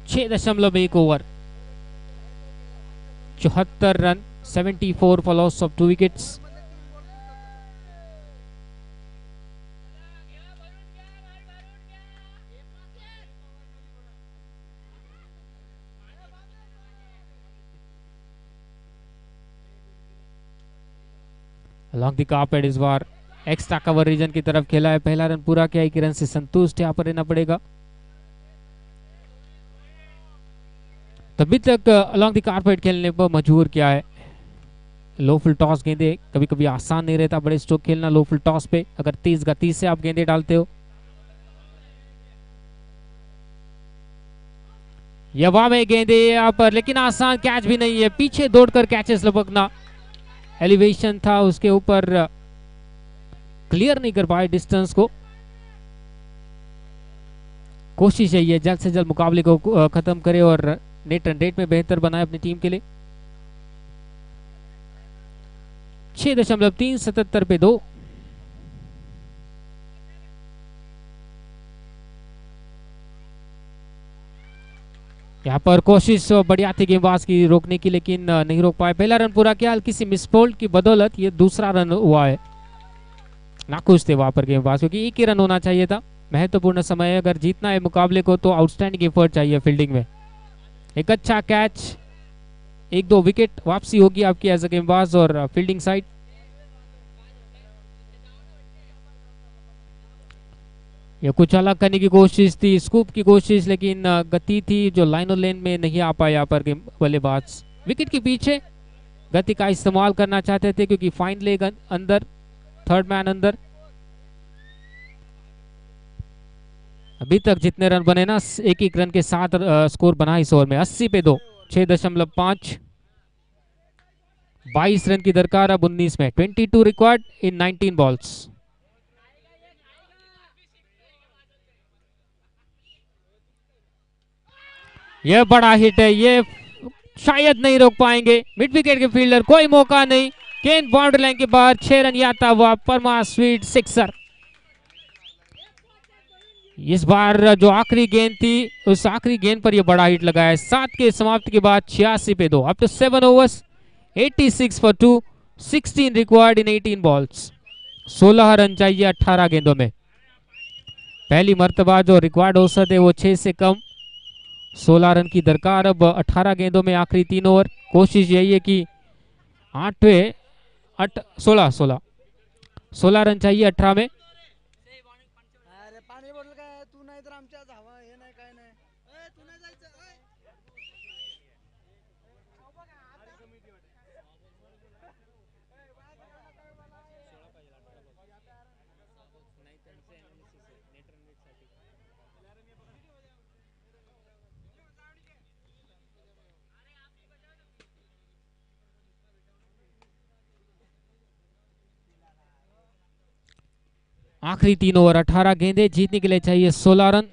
छह 6.1 over, 74 run, 74 for loss of 2 wickets. Along the carpet इस बार एक्स्ट्रा कवर रीजन की तरफ खेला है। पहला रन पूरा किया, एक रन से संतुष्ट यहाँ पर रहना पड़ेगा। तभी तक अलॉन्ग द कार्पेट खेलने पर मजबूर किया है। लो फुल टॉस गेंदे कभी कभी आसान नहीं रहता बड़े स्ट्रोक खेलना लो फुल टॉस पे, अगर तेज गति से आप गेंदे डालते हो। यवा में गेंदे यहाँ पर, लेकिन आसान कैच भी नहीं है। पीछे दौड़कर कैचेस लपकना, एलिवेशन था उसके ऊपर, क्लियर नहीं कर पाए डिस्टेंस को। कोशिश है ये जल्द से जल्द मुकाबले को खत्म करे और नेट रन रेट में बेहतर बनाए अपनी टीम के लिए। 6.377 पे 2। यहाँ पर कोशिश बढ़िया थी गेंदबाज की रोकने की, लेकिन नहीं रोक पाए। पहला रन पूरा किया, हल्की सी मिसफोल्ड की बदौलत ये दूसरा रन हुआ है। नाखुश थे वहां पर गेंदबाज, क्योंकि एक ही रन होना चाहिए था। महत्वपूर्ण समय है, अगर जीतना है मुकाबले को तो आउटस्टैंडिंग एफर्ट चाहिए फील्डिंग में। एक अच्छा कैच, 1-2 विकेट वापसी होगी आपकी एज अ गेंदबाज और फील्डिंग साइड। ये कुछ अलग करने की कोशिश थी, स्कूप की कोशिश, लेकिन गति थी जो लाइन और लेन में नहीं आ पाया यहाँ पर बल्लेबाज। विकेट के पीछे गति का इस्तेमाल करना चाहते थे, क्योंकि फाइन लेग अंदर, थर्ड मैन अंदर। अभी तक जितने रन बने ना, एक रन के साथ स्कोर बना इस ओवर में। 80 पे 2, 6.5, 22 रन की दरकार अब 19 में। 22 रिक्वायर्ड इन 19 बॉल्स। यह बड़ा हिट है, ये शायद नहीं रोक पाएंगे मिड विकेट के फील्डर, कोई मौका नहीं। गेंद बाउंड्री लाइन के बाहर, 6 रन याता हुआ परमा स्वीट सिक्सर। इस बार जो आखिरी गेंद थी, उस आखिरी गेंद पर यह बड़ा हिट लगा है। 7 के समाप्ति के बाद 86 पे 2। Up to 7 overs, 86 for 2, 16 required in 18 balls. 16 run चाहिए 18 गेंदों में। पहली मर्तबा जो रिक्वायर्ड औसत है वो 6 से कम, 16 रन की दरकार अब 18 गेंदों में आखिरी 3 ओवर। कोशिश यही है कि 16 रन चाहिए 18 में। अरे पाणी बॉटल काय तू नाही तर आमच्या धावा हे नाही काय नाही तू नाही जायचं आखिरी 3 ओवर, 18 गेंदे, जीतने के लिए चाहिए 16 रन।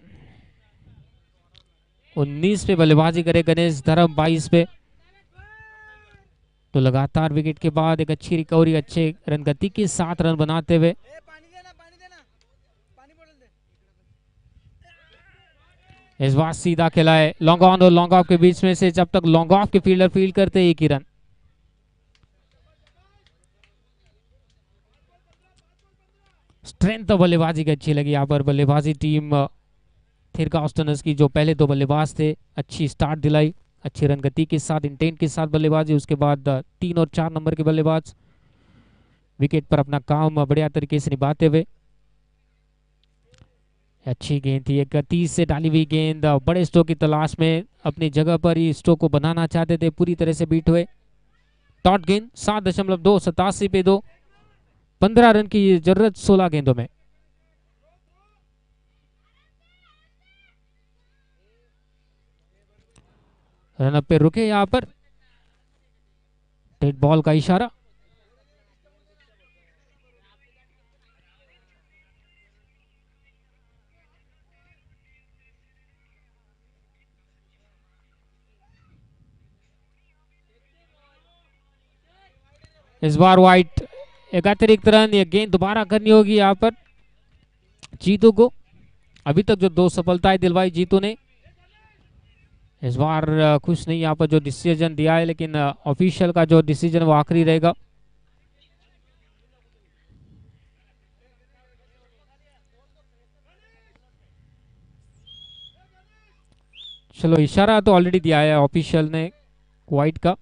19 पे बल्लेबाजी करे गणेश धर्म, 22 पे। तो लगातार विकेट के बाद एक अच्छी रिकवरी, अच्छे रन गति के साथ रन बनाते हुए इस बार सीधा खेला है लॉन्ग ऑन और लॉन्ग ऑफ के बीच में से, जब तक लॉन्ग ऑफ के फील्डर फील्ड करते एक ही रन। स्ट्रेंथ तो बल्लेबाजी की अच्छी लगी यहाँ पर। बल्लेबाजी टीम थिरकाउस्टनर्स की जो पहले दो बल्लेबाज थे, अच्छी स्टार्ट दिलाई, अच्छी रन गति के साथ, इंटेंट के साथ बल्लेबाजी। उसके बाद 3 और 4 नंबर के बल्लेबाज विकेट पर अपना काम बढ़िया तरीके से निभाते हुए। अच्छी गेंद थी, एक गति से डाली हुई गेंद, बड़े स्ट्रोक की तलाश में अपनी जगह पर ही स्ट्रोक को बनाना चाहते थे, पूरी तरह से बीट हुए। टॉट गेंद 7.287 पे 2, 15 रन की जरूरत 16 गेंदों में। रन पे रुके यहां पर, डेड बॉल का इशारा। इस बार वाइट, एक अतिरिक्त रन। ये गेंद दोबारा करनी होगी यहाँ पर जीतू को। अभी तक जो 2 सफलताएं दिलवाई जीतू ने, इस बार खुश नहीं यहाँ पर जो डिसीजन दिया है, लेकिन ऑफिशियल का जो डिसीजन वो आखिरी रहेगा। चलो, इशारा तो ऑलरेडी दिया है ऑफिशियल ने वाइट का।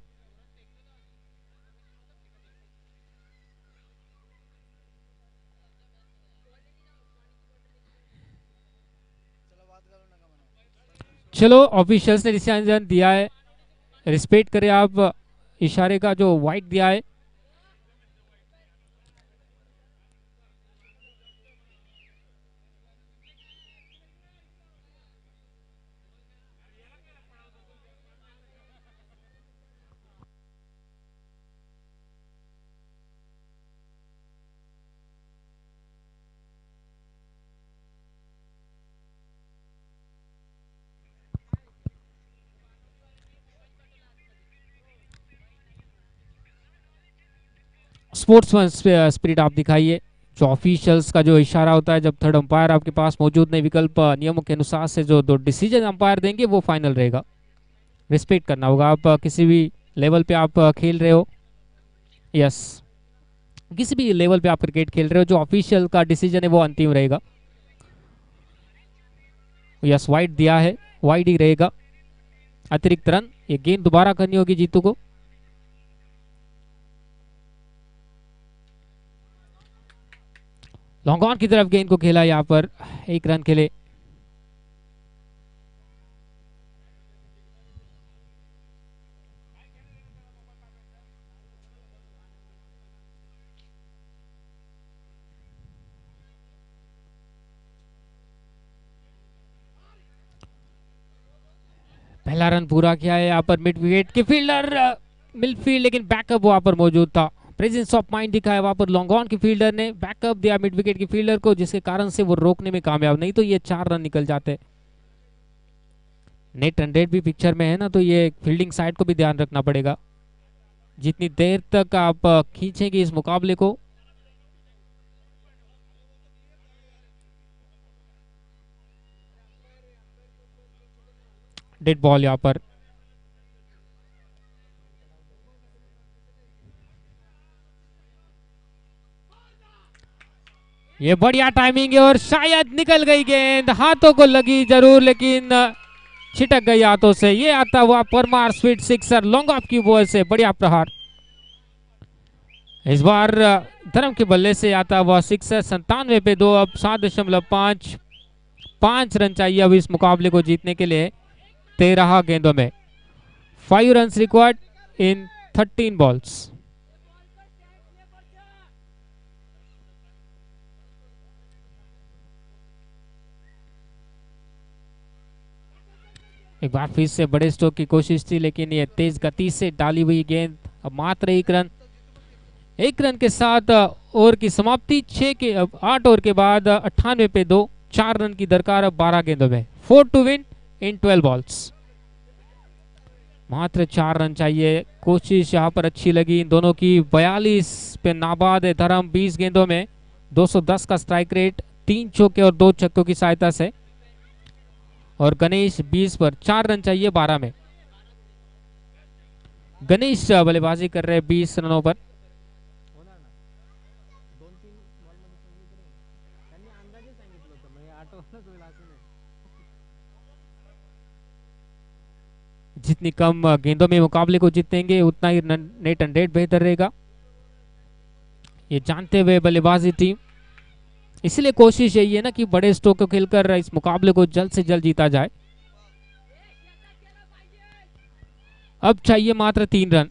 चलो, ऑफिशियल्स ने डिसीजन दिया है, रिस्पेक्ट करें आप इशारे का जो वाइट दिया है। स्पोर्ट्समैन स्पिरिट आप दिखाइए। जो ऑफिशियल्स का जो इशारा होता है, जब थर्ड अंपायर आपके पास मौजूद नहीं, विकल्प नियमों के अनुसार से जो 2 डिसीजन अंपायर देंगे वो फाइनल रहेगा। रिस्पेक्ट करना होगा। आप किसी भी लेवल पे आप खेल रहे हो, यस, किसी भी लेवल पे आप क्रिकेट खेल रहे हो, जो ऑफिशियल का डिसीजन है वो अंतिम रहेगा। यस, वाइट दिया है, वाइट ही रहेगा। अतिरिक्त रन, ये गेंद दोबारा करनी होगी जीतू को। लॉन्ग ऑन की तरफ गेंद को खेला यहाँ पर, 1 रन खेले। पहला रन पूरा किया है यहाँ पर मिड विकेट के फील्डर, मिडफील्ड, लेकिन बैकअप वहां पर मौजूद था। प्रेजेंस ऑफ माइंड दिखाया वहां पर लॉन्ग ऑन के फील्डर ने, बैकअप दिया मिड विकेट के फील्डर को, जिसके कारण से वो रोकने में कामयाब, नहीं तो ये 4 रन निकल जाते। नेट 100 भी पिक्चर में है ना, तो ये फील्डिंग साइड को भी ध्यान रखना पड़ेगा। जितनी देर तक आप खींचेंगे इस मुकाबले को, डेड बॉल यहाँ पर। ये बढ़िया टाइमिंग है और शायद निकल गई गेंद, हाथों को लगी जरूर लेकिन छिटक गई हाथों से। ये आता हुआ Parmar sweet sixer long off की बॉल से, बढ़िया प्रहार। इस बार धर्म के बल्ले से आता हुआ सिक्सर, 97 पे 2। अब 7.5 रन चाहिए अब इस मुकाबले को जीतने के लिए 13 गेंदों में। 5 रन रिक्वायर्ड इन 13 बॉल्स। एक बार फिर से बड़े स्ट्रोक की कोशिश थी, लेकिन ये तेज गति से डाली हुई गेंद। अब मात्र 1 रन, 1 रन के साथ ओवर की समाप्ति। 8 ओवर के बाद 98 पे 2, 4 रन की दरकार अब 12 गेंदों में। 4 टू विन इन 12 बॉल्स। मात्र 4 रन चाहिए। कोशिश यहाँ पर अच्छी लगी इन दोनों की। 42 पे नाबाद है धर्म 20 गेंदों में। 210 का स्ट्राइक रेट, 3 चौके और 2 छक्कों की सहायता से। और गणेश 20 पर 4 रन चाहिए 12 में। गणेश बल्लेबाजी कर रहे हैं 20 रनों पर। होणार ना 2-3 बॉलमध्ये सांगितलं नाही. त्यांनी अंदाजे सांगितलं होतं म्हणजे आठवणच होईल असं नाही. जितनी कम गेंदों में मुकाबले को जीतेंगे उतना ही नेट रन रेट बेहतर रहेगा, ये जानते हुए बल्लेबाजी टीम। इसलिए कोशिश यही है ना कि बड़े स्ट्रोक को खेलकर इस मुकाबले को जल्द से जल्द जीता जाए। अब चाहिए मात्र 3 run,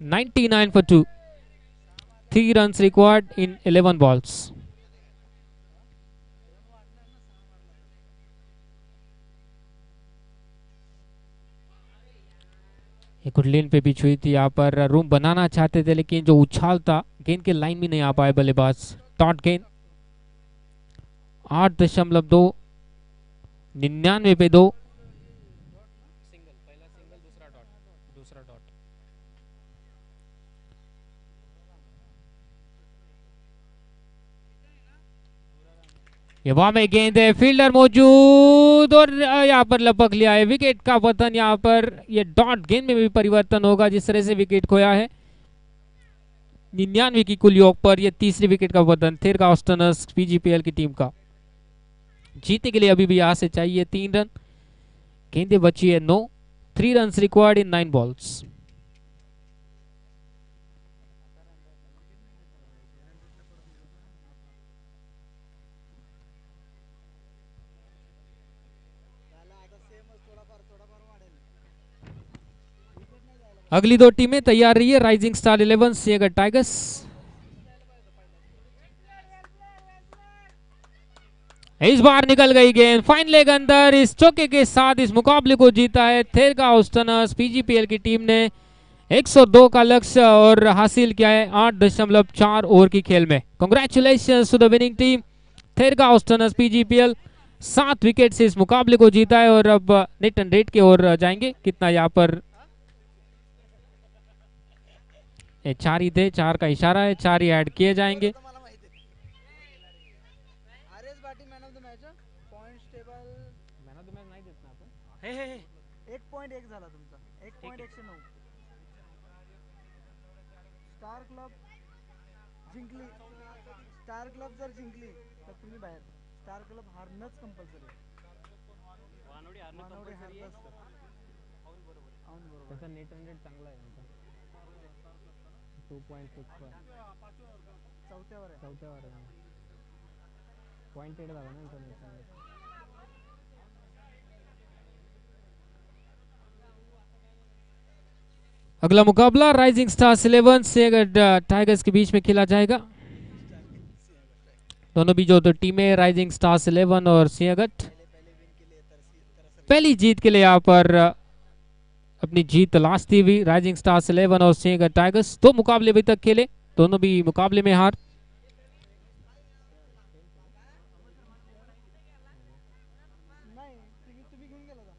99 for 2, 3 runs required in 11 balls। एक लेन पे पिच हुई थी, यहाँ पर रूम बनाना चाहते थे लेकिन जो उछाल था गेंद के लाइन में नहीं आ पाए बल्लेबाज। डॉट गेंद 8.2, 99 पे 2। सिंगल, पहला सिंगल, दूसरा डॉट, दूसरा डॉट। ये वहां में गेंद है, फील्डर मौजूद और यहाँ पर लपक लिया है। विकेट का पतन यहाँ पर, ये डॉट गेंद में भी परिवर्तन होगा जिस तरह से विकेट खोया है। 99 की कुल योग पर यह तीसरी विकेट का पतन थेरगा ऑस्टनर्स पीजीपीएल की टीम का। जीतने के लिए अभी भी यहाँ से चाहिए 3 रन, गेंदे बची है 9, 3 रन रिक्वायर्ड इन 9 balls। अगली 2 टीमें तैयार रही है। Rising star 11 Sinhagad tigers. इस बार निकल गई गेंद, फाइन लेग अंदर। इस चौके के साथ इस मुकाबले को जीता है थेरगा ऑस्टनर्स पीजीपीएल की टीम ने। 102 का लक्ष्य और हासिल किया है 8.4 ओवर की खेल में। Congratulations to the winning team Therga ऑस्टनर्स पीजीपीएल। 7 विकेट से इस मुकाबले को जीता है और अब नेट रन रेट की ओर जाएंगे। कितना यहाँ पर 4 ही थे, 4 का इशारा है, 4 ही ऐड किए जाएंगे। मला माहिती आहे. आरएस बाटी man of the match, points table man of the match नाही देत ना आपण। हे हे हे 1.1 झाला तुमचा, 1.109. स्टार क्लब जिंकली, स्टार क्लब जर जिंकली तर तुम्ही बाहेर. स्टार क्लब हारणंच कंपल्सरी. मानवडी हारलंच तर. औन बरोबर. त्याचा नेट रन रेट चांगला आहे आमचा 2.6 चौथ्यावर आहे. चौथ्यावर आहे पॉइंटेड झाला ना नेट रन रेट। अगला मुकाबला राइजिंग स्टार्स 11 सिंहगढ़ टाइगर्स के बीच में खेला जाएगा। दोनों भी जो टीमें राइजिंग स्टार्स 11 और सिंहगढ़ पहली जीत के लिए यहाँ पर अपनी जीत तलाशती हुई। राइजिंग स्टार्स 11 और सिंहगढ़ टाइगर्स 2 मुकाबले अभी तक खेले, दोनों भी मुकाबले में हार। नाही तुम्ही घेऊन गेला का?